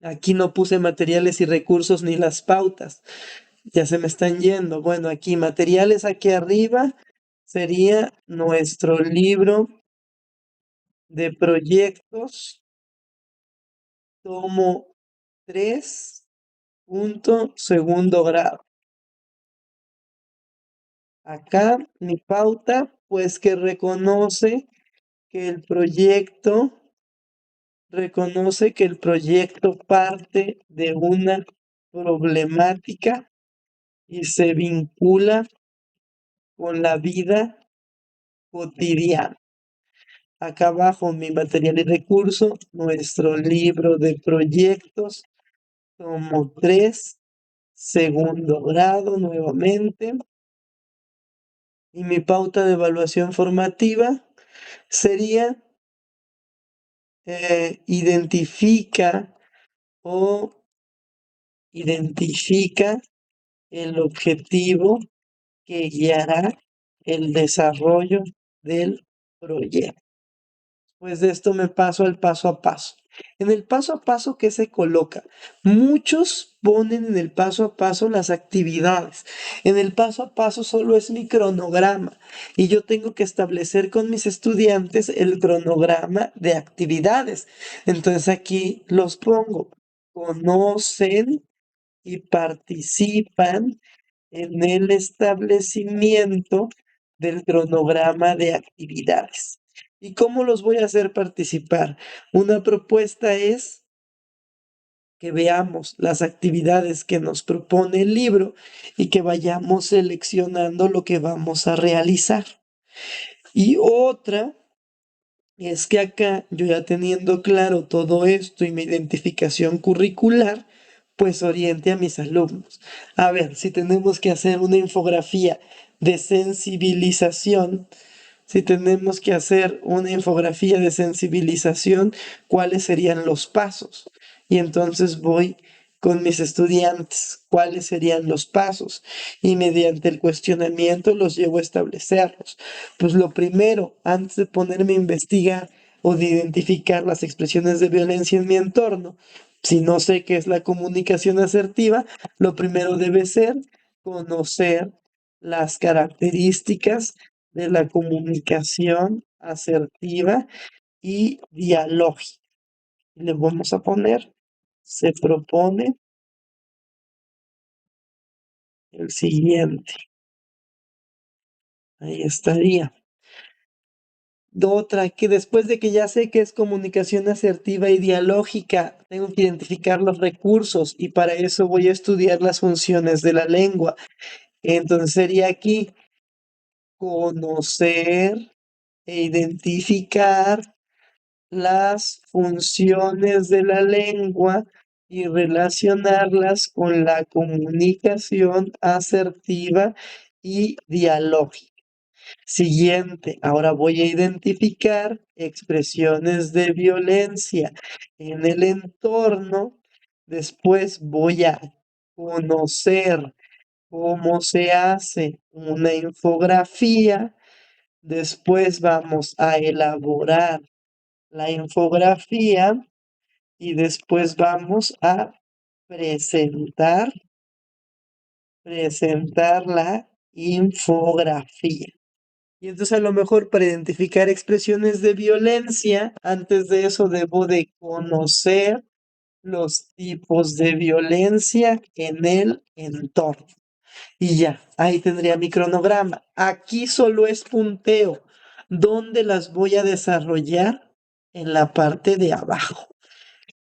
Aquí no puse materiales y recursos ni las pautas. Ya se me están yendo. Bueno, aquí materiales aquí arriba sería nuestro libro de proyectos, tomo 3, punto, segundo grado. Acá mi pauta, pues que que el proyecto, reconoce que el proyecto parte de una problemática y se vincula con la vida cotidiana. Acá abajo mi material y recurso, nuestro libro de proyectos, tomo 3, segundo grado nuevamente. Y mi pauta de evaluación formativa sería identifica o identifica el objetivo que guiará el desarrollo del proyecto. Pues de esto me paso al paso a paso. En el paso a paso, ¿qué se coloca? Muchos ponen en el paso a paso las actividades. En el paso a paso solo es mi cronograma y yo tengo que establecer con mis estudiantes el cronograma de actividades. Entonces aquí los pongo. Conocen y participan en el establecimiento del cronograma de actividades. ¿Y cómo los voy a hacer participar? Una propuesta es que veamos las actividades que nos propone el libro y que vayamos seleccionando lo que vamos a realizar. Y otra es que acá, yo ya teniendo claro todo esto y mi identificación curricular, pues oriente a mis alumnos. A ver, si tenemos que hacer una infografía de sensibilización, si tenemos que hacer una infografía de sensibilización, ¿cuáles serían los pasos? y entonces voy con mis estudiantes cuáles serían los pasos y mediante el cuestionamiento los llevo a establecerlos. Pues lo primero, antes de ponerme a investigar o de identificar las expresiones de violencia en mi entorno, si no sé qué es la comunicación asertiva, lo primero debe ser conocer las características de la comunicación asertiva y dialógica. Le vamos a poner, se propone el siguiente. Ahí estaría. Otra, que después de que ya sé que es comunicación asertiva y dialógica, tengo que identificar los recursos y para eso voy a estudiar las funciones de la lengua. Entonces sería aquí conocer e identificar las funciones de la lengua y relacionarlas con la comunicación asertiva y dialógica. Siguiente, ahora voy a identificar expresiones de violencia en el entorno. Después voy a conocer cómo se hace una infografía. Después vamos a elaborar la infografía y después vamos a presentar, presentar la infografía. Y entonces a lo mejor para identificar expresiones de violencia, antes de eso debo de conocer los tipos de violencia en el entorno. Y ya, ahí tendría mi cronograma. Aquí solo es punteo. ¿Dónde las voy a desarrollar? En la parte de abajo,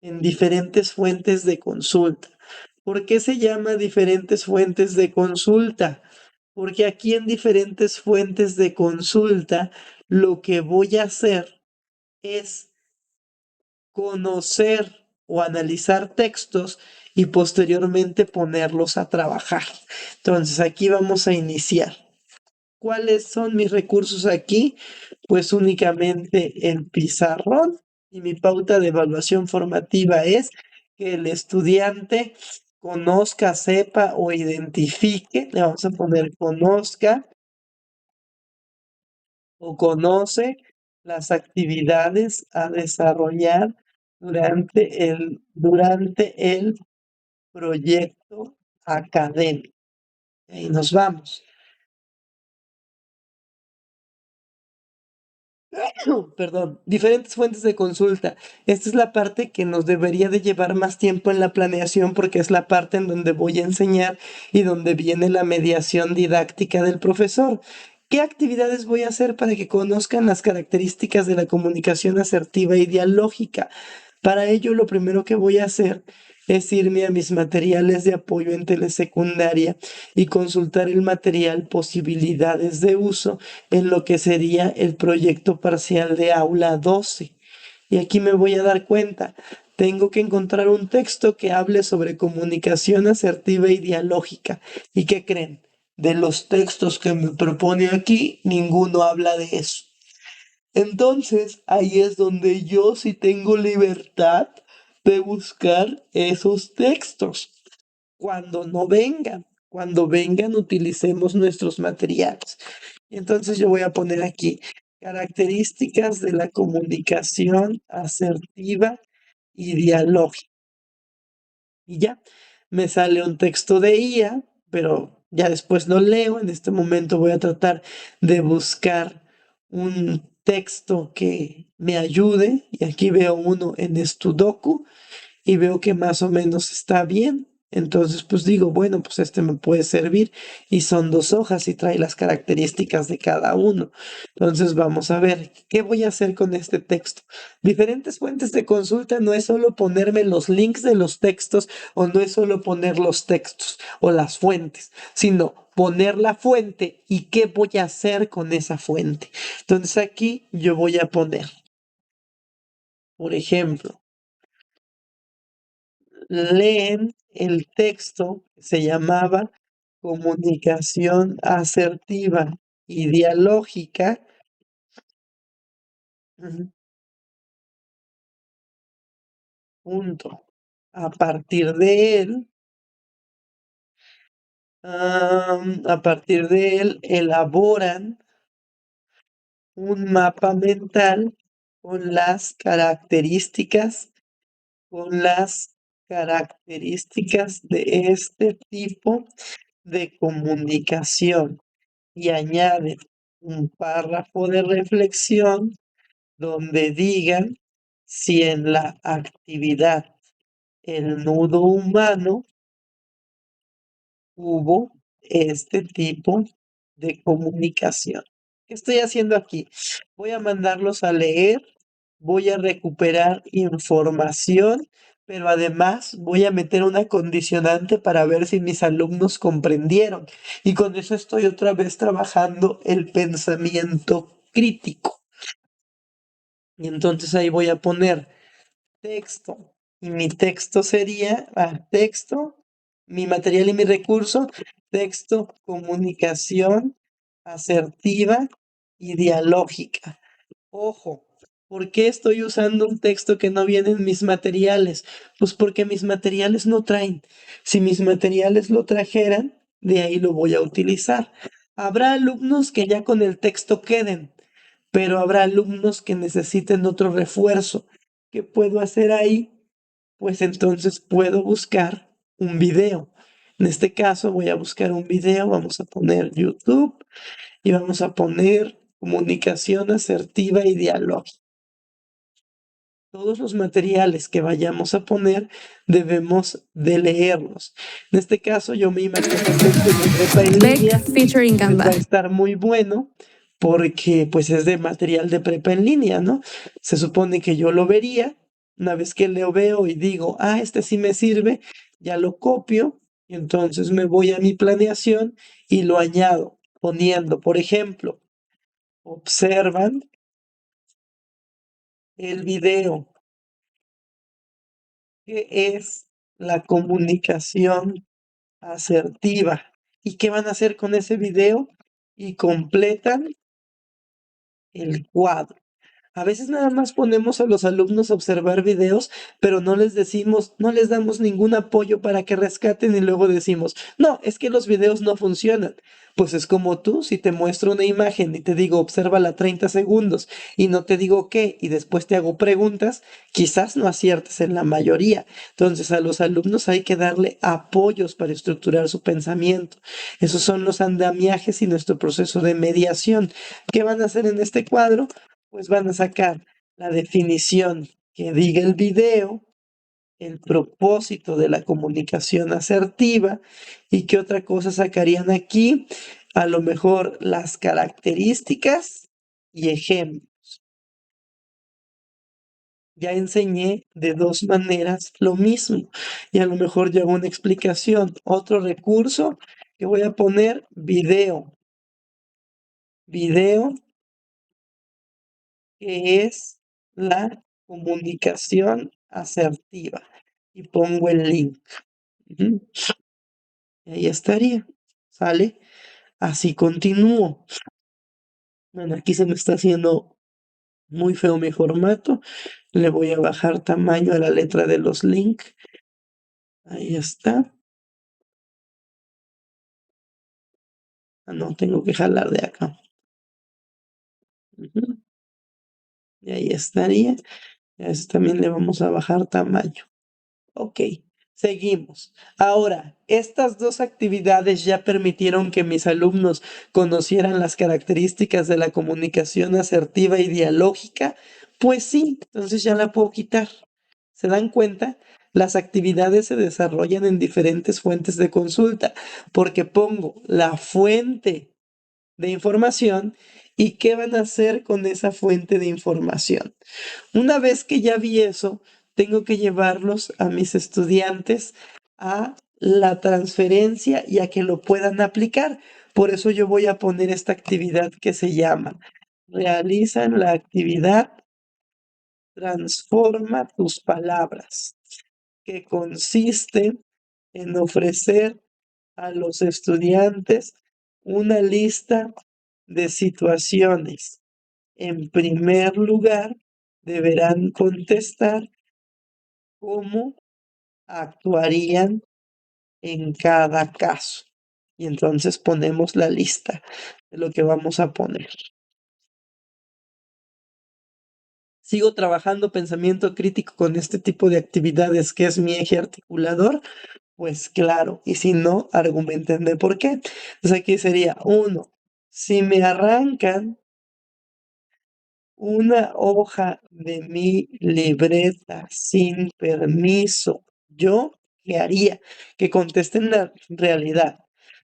en diferentes fuentes de consulta. ¿Por qué se llama diferentes fuentes de consulta? Porque aquí en diferentes fuentes de consulta lo que voy a hacer es conocer o analizar textos y posteriormente ponerlos a trabajar. Entonces aquí vamos a iniciar. ¿Cuáles son mis recursos aquí? Pues únicamente el pizarrón y mi pauta de evaluación formativa es que el estudiante conozca, sepa o identifique, le vamos a poner conozca o conoce las actividades a desarrollar durante el proyecto académico. Ahí nos vamos. Perdón, diferentes fuentes de consulta. Esta es la parte que nos debería de llevar más tiempo en la planeación porque es la parte en donde voy a enseñar y donde viene la mediación didáctica del profesor. ¿Qué actividades voy a hacer para que conozcan las características de la comunicación asertiva y dialógica? Para ello, lo primero que voy a hacer es irme a mis materiales de apoyo en telesecundaria y consultar el material posibilidades de uso en lo que sería el proyecto parcial de aula 12. Y aquí me voy a dar cuenta, tengo que encontrar un texto que hable sobre comunicación asertiva y dialógica. ¿Y qué creen? De los textos que me propone aquí, ninguno habla de eso. Entonces, ahí es donde yo sí tengo libertad de buscar esos textos. Cuando vengan, utilicemos nuestros materiales. Entonces yo voy a poner aquí características de la comunicación asertiva y dialógica. Y ya, me sale un texto de IA, pero ya después lo leo. En este momento voy a tratar de buscar un texto que me ayude. Y aquí veo uno en Studoku y veo que más o menos está bien. Entonces, pues digo, bueno, pues este me puede servir y son 2 hojas y trae las características de cada uno. Entonces, vamos a ver, ¿qué voy a hacer con este texto? Diferentes fuentes de consulta no es solo ponerme los links de los textos o no es solo poner los textos o las fuentes, sino poner la fuente y qué voy a hacer con esa fuente. Entonces, aquí yo voy a poner, por ejemplo, leen el texto que se llamaba Comunicación asertiva y dialógica. Ujú, punto. A partir de él, a partir de él elaboran un mapa mental con las características, con las características de este tipo de comunicación y añade un párrafo de reflexión donde digan si en la actividad el nudo humano hubo este tipo de comunicación. ¿Qué estoy haciendo aquí? Voy a mandarlos a leer, voy a recuperar información, pero además voy a meter una condicionante para ver si mis alumnos comprendieron. Y con eso estoy otra vez trabajando el pensamiento crítico. Y entonces ahí voy a poner texto. Y mi texto sería, texto, mi material y mi recurso, texto, comunicación asertiva y dialógica. Ojo, ¿por qué estoy usando un texto que no viene en mis materiales? Pues porque mis materiales no traen. Si mis materiales lo trajeran, de ahí lo voy a utilizar. Habrá alumnos que ya con el texto queden, pero habrá alumnos que necesiten otro refuerzo. ¿Qué puedo hacer ahí? Pues entonces puedo buscar un video. En este caso voy a buscar un video, vamos a poner YouTube y vamos a poner comunicación asertiva y dialógica. Todos los materiales que vayamos a poner debemos de leerlos. En este caso yo me imagino que este de prepa en Beck línea featuring pues va a Canva. estar muy bueno porque pues es de material de prepa en línea, ¿no? Se supone que yo lo vería, una vez que lo veo y digo, este sí me sirve, ya lo copio y entonces me voy a mi planeación y lo añado poniendo, por ejemplo, observan el video. ¿Qué es la comunicación asertiva? ¿Y qué van a hacer con ese video? Y completan el cuadro. A veces nada más ponemos a los alumnos a observar videos, pero no les decimos, no les damos ningún apoyo para que rescaten y luego decimos, no, es que los videos no funcionan. Pues es como tú, si te muestro una imagen y te digo, obsérvala 30 segundos y no te digo qué y después te hago preguntas, quizás no aciertes en la mayoría. Entonces a los alumnos hay que darle apoyos para estructurar su pensamiento. Esos son los andamiajes y nuestro proceso de mediación. ¿Qué van a hacer en este cuadro? Pues van a sacar la definición que diga el video, el propósito de la comunicación asertiva y qué otra cosa sacarían aquí, a lo mejor las características y ejemplos. Ya enseñé de dos maneras lo mismo y a lo mejor yo hago una explicación. Otro recurso que voy a poner, video. Video que es la comunicación asertiva. Y pongo el link. Ujú. Y ahí estaría. ¿Sale? Así continúo. Bueno, aquí se me está haciendo muy feo mi formato. Le voy a bajar tamaño a la letra de los links. Ahí está. No, tengo que jalar de acá. Ujú. Y ahí estaría. A eso también le vamos a bajar tamaño. Ok, seguimos. Ahora, estas dos actividades ya permitieron que mis alumnos conocieran las características de la comunicación asertiva y dialógica. Pues sí, entonces ya la puedo quitar. ¿Se dan cuenta? Las actividades se desarrollan en diferentes fuentes de consulta porque pongo la fuente de información y qué van a hacer con esa fuente de información. Una vez que ya vi eso, tengo que llevarlos a mis estudiantes a la transferencia y a que lo puedan aplicar. Por eso yo voy a poner esta actividad que se llama realizan la actividad Transforma tus palabras, que consiste en ofrecer a los estudiantes una lista de situaciones. En primer lugar, deberán contestar cómo actuarían en cada caso. Y entonces ponemos la lista de lo que vamos a poner. Sigo trabajando pensamiento crítico con este tipo de actividades que es mi eje articulador, pues claro, y si no, argumenten de por qué. Entonces aquí sería uno, si me arrancan una hoja de mi libreta sin permiso, ¿yo qué haría? Que contesten la realidad.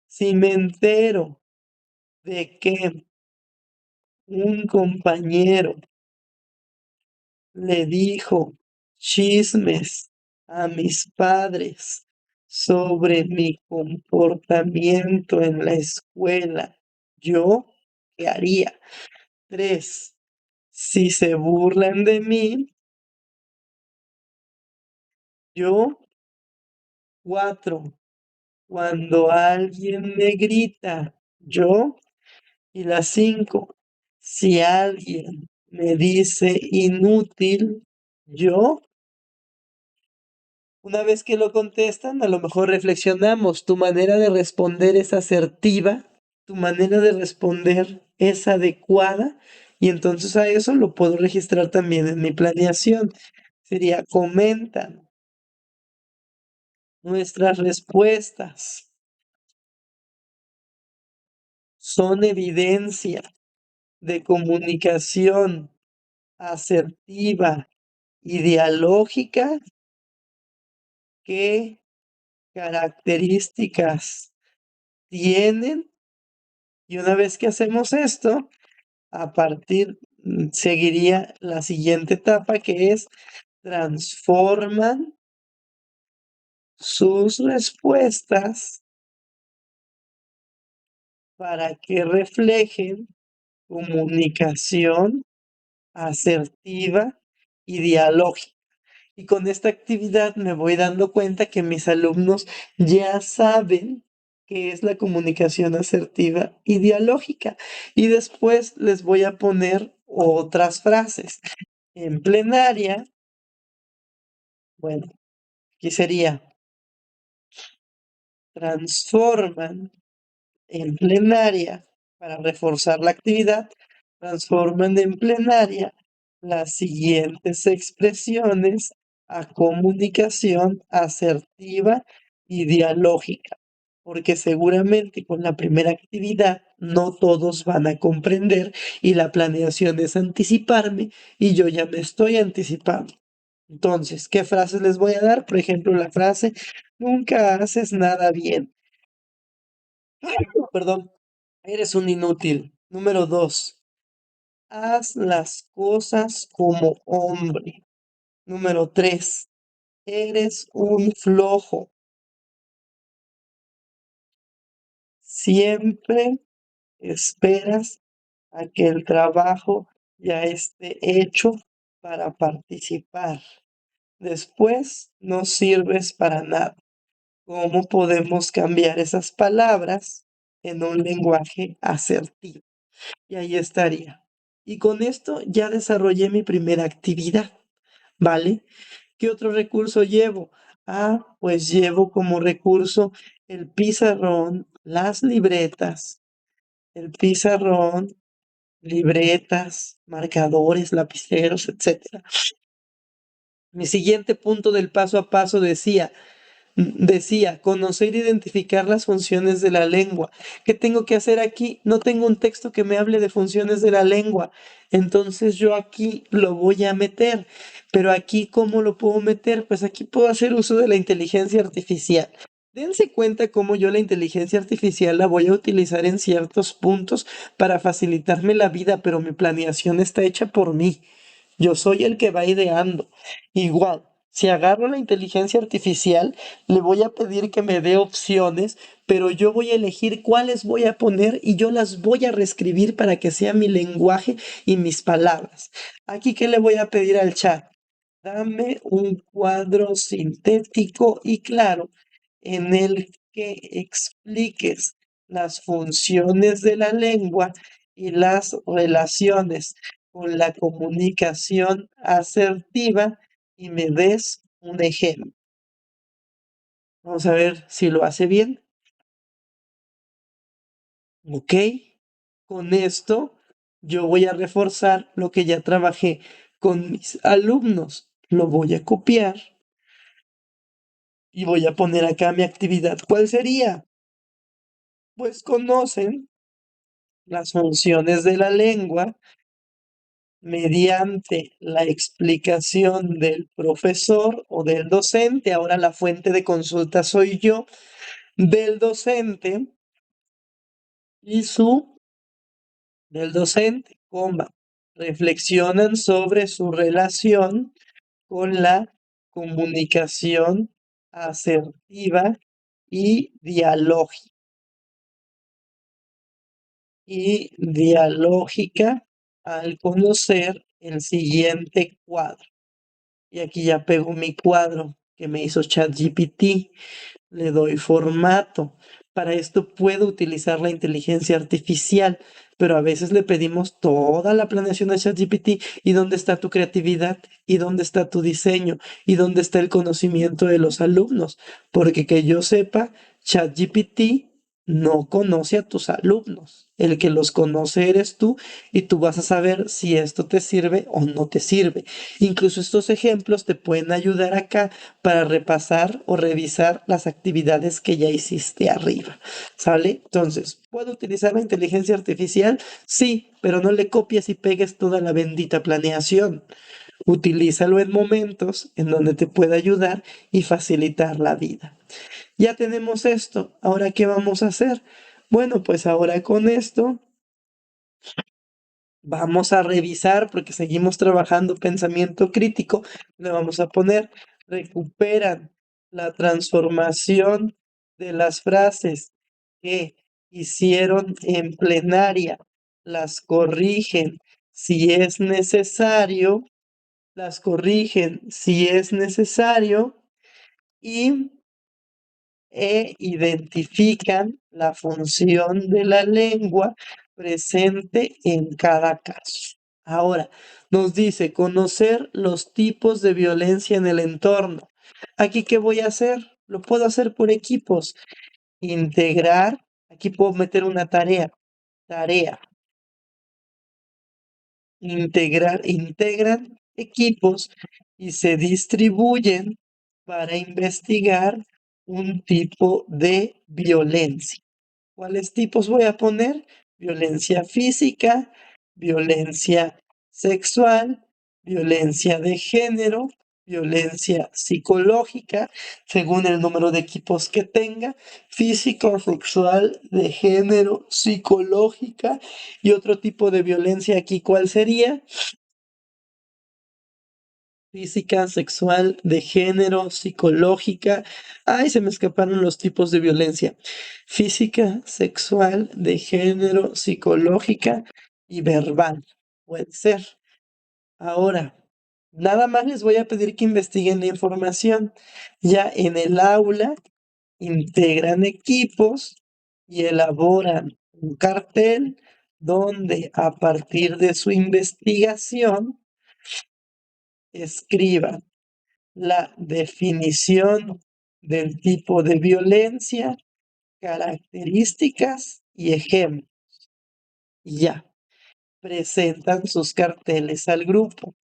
Si me entero de que un compañero le dijo chismes a mis padres sobre mi comportamiento en la escuela, ¿yo qué haría? 3. Si se burlan de mí, yo 4. Cuando alguien me grita, yo. Y la 5. Si alguien me dice inútil, yo. Una vez que lo contestan, a lo mejor reflexionamos, tu manera de responder es asertiva, tu manera de responder es adecuada, y entonces a eso lo puedo registrar también en mi planeación. Sería, comentan nuestras respuestas, son evidencia de comunicación asertiva y dialógica. ¿Qué características tienen? Y una vez que hacemos esto, seguiría la siguiente etapa, que es transforman sus respuestas para que reflejen comunicación asertiva y dialógica. Y con esta actividad me voy dando cuenta que mis alumnos ya saben qué es la comunicación asertiva y dialógica. Y después les voy a poner otras frases. En plenaria, bueno, aquí sería, transforman en plenaria, para reforzar la actividad, transforman en plenaria las siguientes expresiones a comunicación asertiva y dialógica, porque seguramente con la primera actividad no todos van a comprender y la planeación es anticiparme y yo ya me estoy anticipando. Entonces, ¿qué frases les voy a dar? Por ejemplo, la frase, nunca haces nada bien. Perdón, eres un inútil. Número 2, haz las cosas como hombre. Número 3, eres un flojo. Siempre esperas a que el trabajo ya esté hecho para participar. Después no sirves para nada. ¿Cómo podemos cambiar esas palabras en un lenguaje asertivo? Y ahí estaría. Y con esto ya desarrollé mi primera actividad, ¿vale? ¿Qué otro recurso llevo? Ah, pues llevo como recurso el pizarrón, las libretas, el pizarrón, libretas, marcadores, lapiceros, etcétera. Mi siguiente punto del paso a paso decía, conocer e identificar las funciones de la lengua. ¿Qué tengo que hacer aquí? No tengo un texto que me hable de funciones de la lengua. Entonces yo aquí lo voy a meter. Pero aquí, ¿cómo lo puedo meter? Pues aquí puedo hacer uso de la inteligencia artificial. Dense cuenta cómo yo la inteligencia artificial la voy a utilizar en ciertos puntos para facilitarme la vida, pero mi planeación está hecha por mí. Yo soy el que va ideando. Igual, si agarro la inteligencia artificial, le voy a pedir que me dé opciones, pero yo voy a elegir cuáles voy a poner y yo las voy a reescribir para que sea mi lenguaje y mis palabras. Aquí, ¿qué le voy a pedir al chat? Dame un cuadro sintético y claro en el que expliques las funciones de la lengua y las relaciones con la comunicación asertiva y me des un ejemplo. Vamos a ver si lo hace bien. Ok. Con esto yo voy a reforzar lo que ya trabajé con mis alumnos. Lo voy a copiar y voy a poner acá mi actividad. ¿Cuál sería? Pues conocen las funciones de la lengua mediante la explicación del profesor o del docente. Ahora la fuente de consulta soy yo, del docente y su del docente, coma. Reflexionan sobre su relación con la comunicación asertiva y dialógica al conocer el siguiente cuadro. Y aquí ya pego mi cuadro que me hizo ChatGPT. Le doy formato. Para esto puedo utilizar la inteligencia artificial, pero a veces le pedimos toda la planeación a ChatGPT. ¿Y dónde está tu creatividad? ¿Y dónde está tu diseño? ¿Y dónde está el conocimiento de los alumnos? Porque que yo sepa, ChatGPT no conoce a tus alumnos. El que los conoce eres tú y tú vas a saber si esto te sirve o no te sirve. Incluso estos ejemplos te pueden ayudar acá para repasar o revisar las actividades que ya hiciste arriba. ¿Sale? Entonces, ¿puedo utilizar la inteligencia artificial? Sí, pero no le copies y pegues toda la bendita planeación. Utilízalo en momentos en donde te pueda ayudar y facilitar la vida. Ya tenemos esto. ¿Ahora qué vamos a hacer? Bueno, pues ahora con esto vamos a revisar, porque seguimos trabajando pensamiento crítico, le vamos a poner, recuperan la transformación de las frases que hicieron en plenaria, las corrigen si es necesario, las corrigen si es necesario y identifican la función de la lengua presente en cada caso. Ahora, nos dice conocer los tipos de violencia en el entorno. Aquí, ¿qué voy a hacer? Lo puedo hacer por equipos. Integrar, aquí puedo meter una tarea, integran equipos y se distribuyen para investigar un tipo de violencia. ¿Cuáles tipos voy a poner? Violencia física, violencia sexual, violencia de género, violencia psicológica, según el número de equipos que tenga, físico, sexual, de género, psicológica y otro tipo de violencia aquí, ¿cuál sería? Física, sexual, de género, psicológica. Ay, se me escaparon los tipos de violencia. Física, sexual, de género, psicológica y verbal. Puede ser. Ahora, nada más les voy a pedir que investiguen la información. Ya en el aula, integran equipos y elaboran un cartel donde a partir de su investigación escriban la definición del tipo de violencia, características y ejemplos. Y ya, presentan sus carteles al grupo.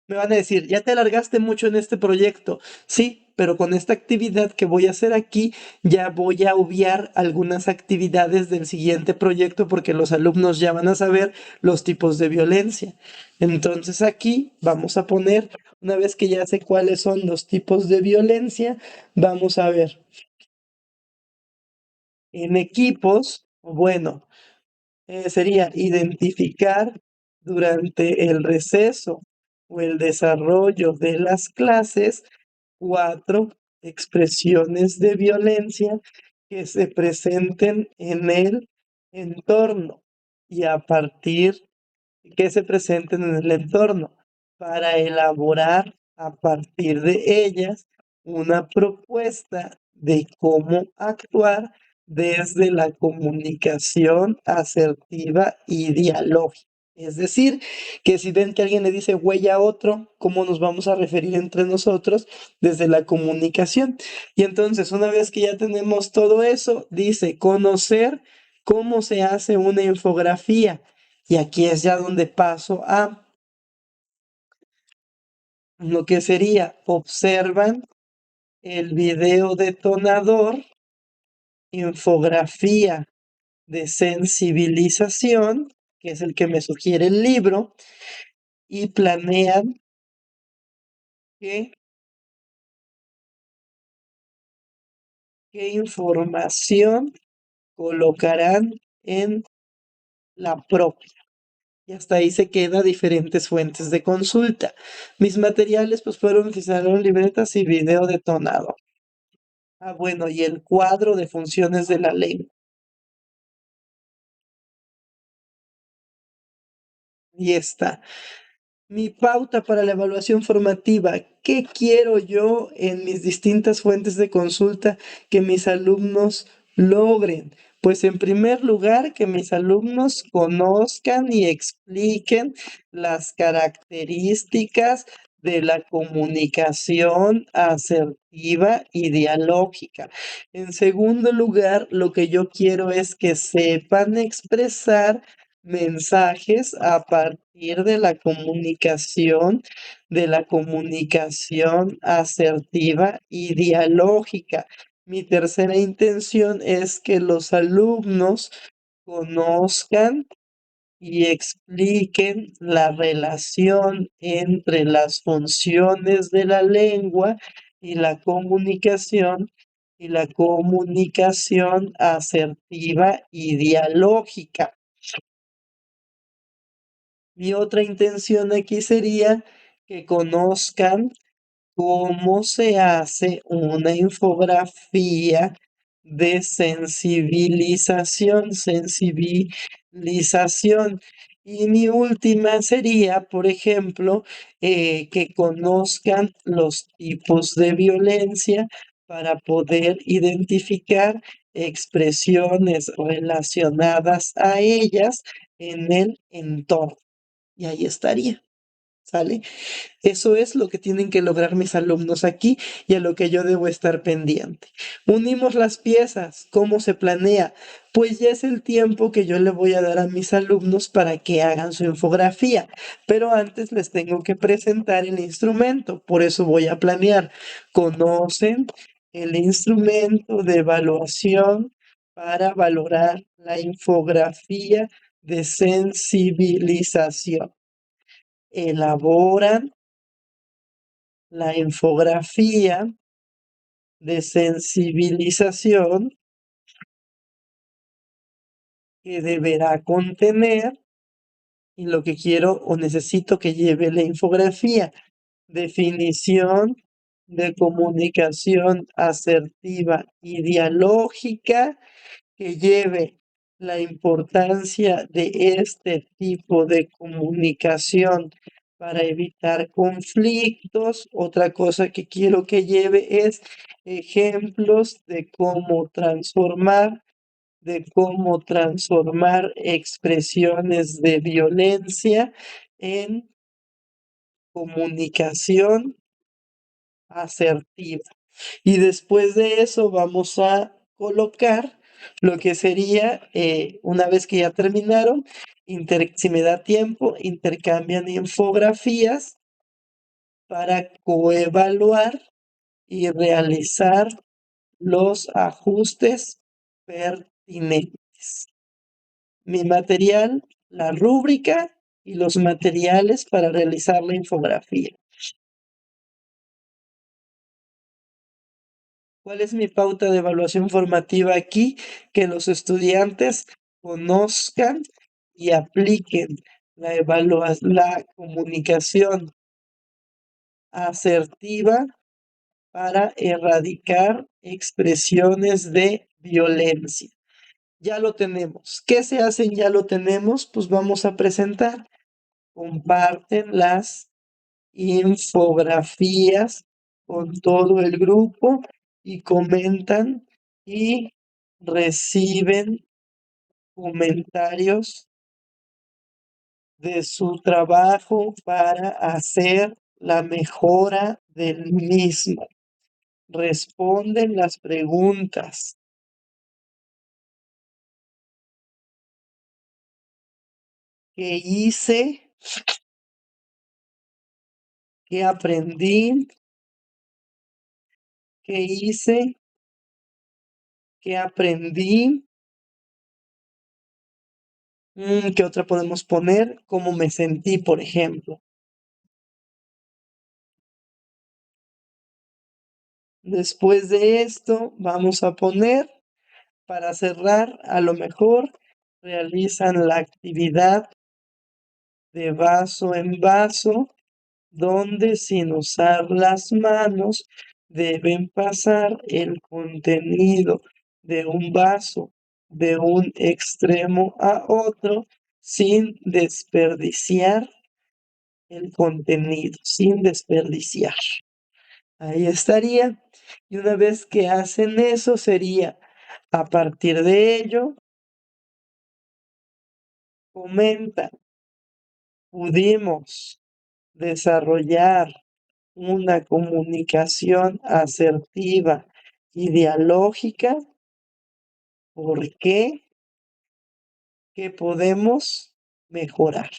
Me van a decir, ya te alargaste mucho en este proyecto. Sí, pero con esta actividad que voy a hacer aquí, ya voy a obviar algunas actividades del siguiente proyecto porque los alumnos ya van a saber los tipos de violencia. Entonces aquí vamos a poner, una vez que ya sé cuáles son los tipos de violencia, vamos a ver en equipos, bueno, sería identificar durante el receso o el desarrollo de las clases 4 expresiones de violencia que se presenten en el entorno y a partir que se presenten en el entorno para elaborar a partir de ellas una propuesta de cómo actuar desde la comunicación asertiva y dialógica. Es decir, que si ven que alguien le dice güey a otro, ¿cómo nos vamos a referir entre nosotros desde la comunicación? Y entonces, una vez que ya tenemos todo eso, dice conocer cómo se hace una infografía. Y aquí es ya donde paso a lo que sería, observan el video detonador, infografía de sensibilización, que es el que me sugiere el libro, y planean qué, qué información colocarán en la propia. Y hasta ahí se queda diferentes fuentes de consulta. Mis materiales pues fueron utilizaron libretas y video detonado. Ah, bueno, y el cuadro de funciones de la lengua. Y está. Mi pauta para la evaluación formativa. ¿Qué quiero yo en mis distintas fuentes de consulta que mis alumnos logren? Pues en primer lugar, que mis alumnos conozcan y expliquen las características de la comunicación asertiva y dialógica. En segundo lugar, lo que yo quiero es que sepan expresar mensajes a partir de la comunicación asertiva y dialógica. Mi tercera intención es que los alumnos conozcan y expliquen la relación entre las funciones de la lengua y la comunicación asertiva y dialógica. Mi otra intención aquí sería que conozcan cómo se hace una infografía de sensibilización. Y mi última sería, por ejemplo, que conozcan los tipos de violencia para poder identificar expresiones relacionadas a ellas en el entorno. Y ahí estaría, ¿sale? Eso es lo que tienen que lograr mis alumnos aquí y a lo que yo debo estar pendiente. Unimos las piezas, ¿cómo se planea? Pues ya es el tiempo que yo le voy a dar a mis alumnos para que hagan su infografía, pero antes les tengo que presentar el instrumento, por eso voy a planear. ¿Conocen el instrumento de evaluación para valorar la infografía de sensibilización? Elaboran la infografía de sensibilización que deberá contener y lo que quiero o necesito que lleve la infografía. Definición de comunicación asertiva y dialógica que lleve la importancia de este tipo de comunicación para evitar conflictos. Otra cosa que quiero que lleve es ejemplos de cómo transformar expresiones de violencia en comunicación asertiva. Y después de eso vamos a colocar lo que sería, una vez que ya terminaron, si me da tiempo, intercambian infografías para coevaluar y realizar los ajustes pertinentes. Mi material, la rúbrica y los materiales para realizar la infografía. ¿Cuál es mi pauta de evaluación formativa aquí? Que los estudiantes conozcan y apliquen la comunicación asertiva para erradicar expresiones de violencia. Ya lo tenemos. ¿Qué se hacen? Ya lo tenemos. Pues vamos a presentar. Comparten las infografías con todo el grupo y comentan y reciben comentarios de su trabajo para hacer la mejora del mismo. Responden las preguntas. ¿Qué hice? ¿Qué aprendí? ¿Qué hice? ¿Qué aprendí? ¿Qué otra podemos poner? ¿Cómo me sentí, por ejemplo? Después de esto, vamos a poner, para cerrar, a lo mejor realizan la actividad de vaso en vaso, donde sin usar las manos deben pasar el contenido de un vaso de un extremo a otro sin desperdiciar el contenido, sin desperdiciar. Ahí estaría. Y una vez que hacen eso, sería a partir de ello, comenta, pudimos desarrollar una comunicación asertiva y dialógica. ¿Por qué? ¿Qué podemos mejorar?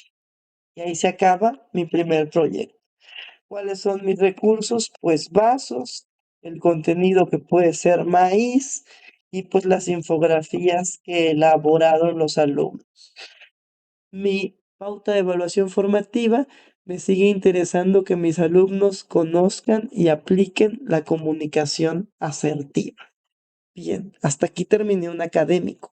Y ahí se acaba mi primer proyecto. ¿Cuáles son mis recursos? Pues vasos, el contenido que puede ser maíz y pues las infografías que elaboraron los alumnos. Mi pauta de evaluación formativa me sigue interesando que mis alumnos conozcan y apliquen la comunicación asertiva. Bien, hasta aquí terminé un académico.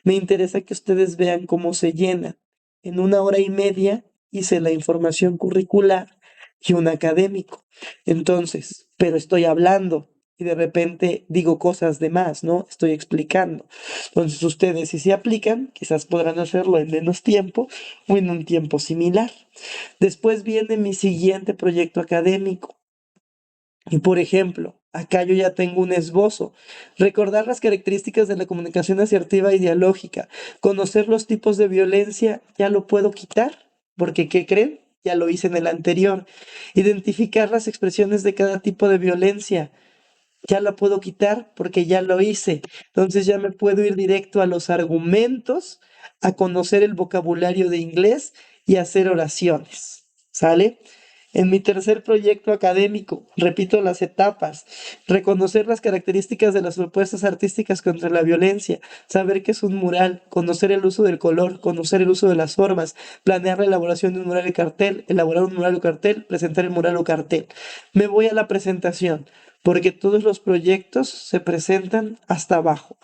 Me interesa que ustedes vean cómo se llena. En 1 hora y media hice la información curricular y un académico. Entonces, pero estoy hablando y de repente digo cosas de más, ¿no? Estoy explicando. Entonces, ustedes si se aplican, quizás podrán hacerlo en menos tiempo o en un tiempo similar. Después viene mi siguiente proyecto académico. Y por ejemplo, acá yo ya tengo un esbozo. Recordar las características de la comunicación asertiva y dialógica. Conocer los tipos de violencia, ya lo puedo quitar, porque ¿qué creen? Ya lo hice en el anterior. Identificar las expresiones de cada tipo de violencia, ya la puedo quitar porque ya lo hice. Entonces ya me puedo ir directo a los argumentos, a conocer el vocabulario de inglés y a hacer oraciones. ¿Sale? En mi tercer proyecto académico, repito las etapas, reconocer las características de las propuestas artísticas contra la violencia, saber qué es un mural, conocer el uso del color, conocer el uso de las formas, planear la elaboración de un mural o cartel, elaborar un mural o cartel, presentar el mural o cartel. Me voy a la presentación porque todos los proyectos se presentan hasta abajo.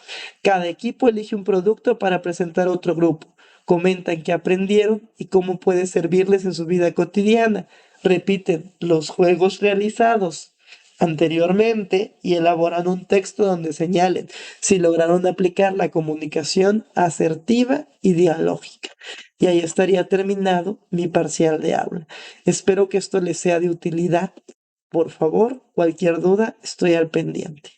Cada equipo elige un producto para presentar a otro grupo. Comentan qué aprendieron y cómo puede servirles en su vida cotidiana. Repiten los juegos realizados anteriormente y elaboran un texto donde señalen si lograron aplicar la comunicación asertiva y dialógica. Y ahí estaría terminado mi parcial de aula. Espero que esto les sea de utilidad. Por favor, cualquier duda, estoy al pendiente.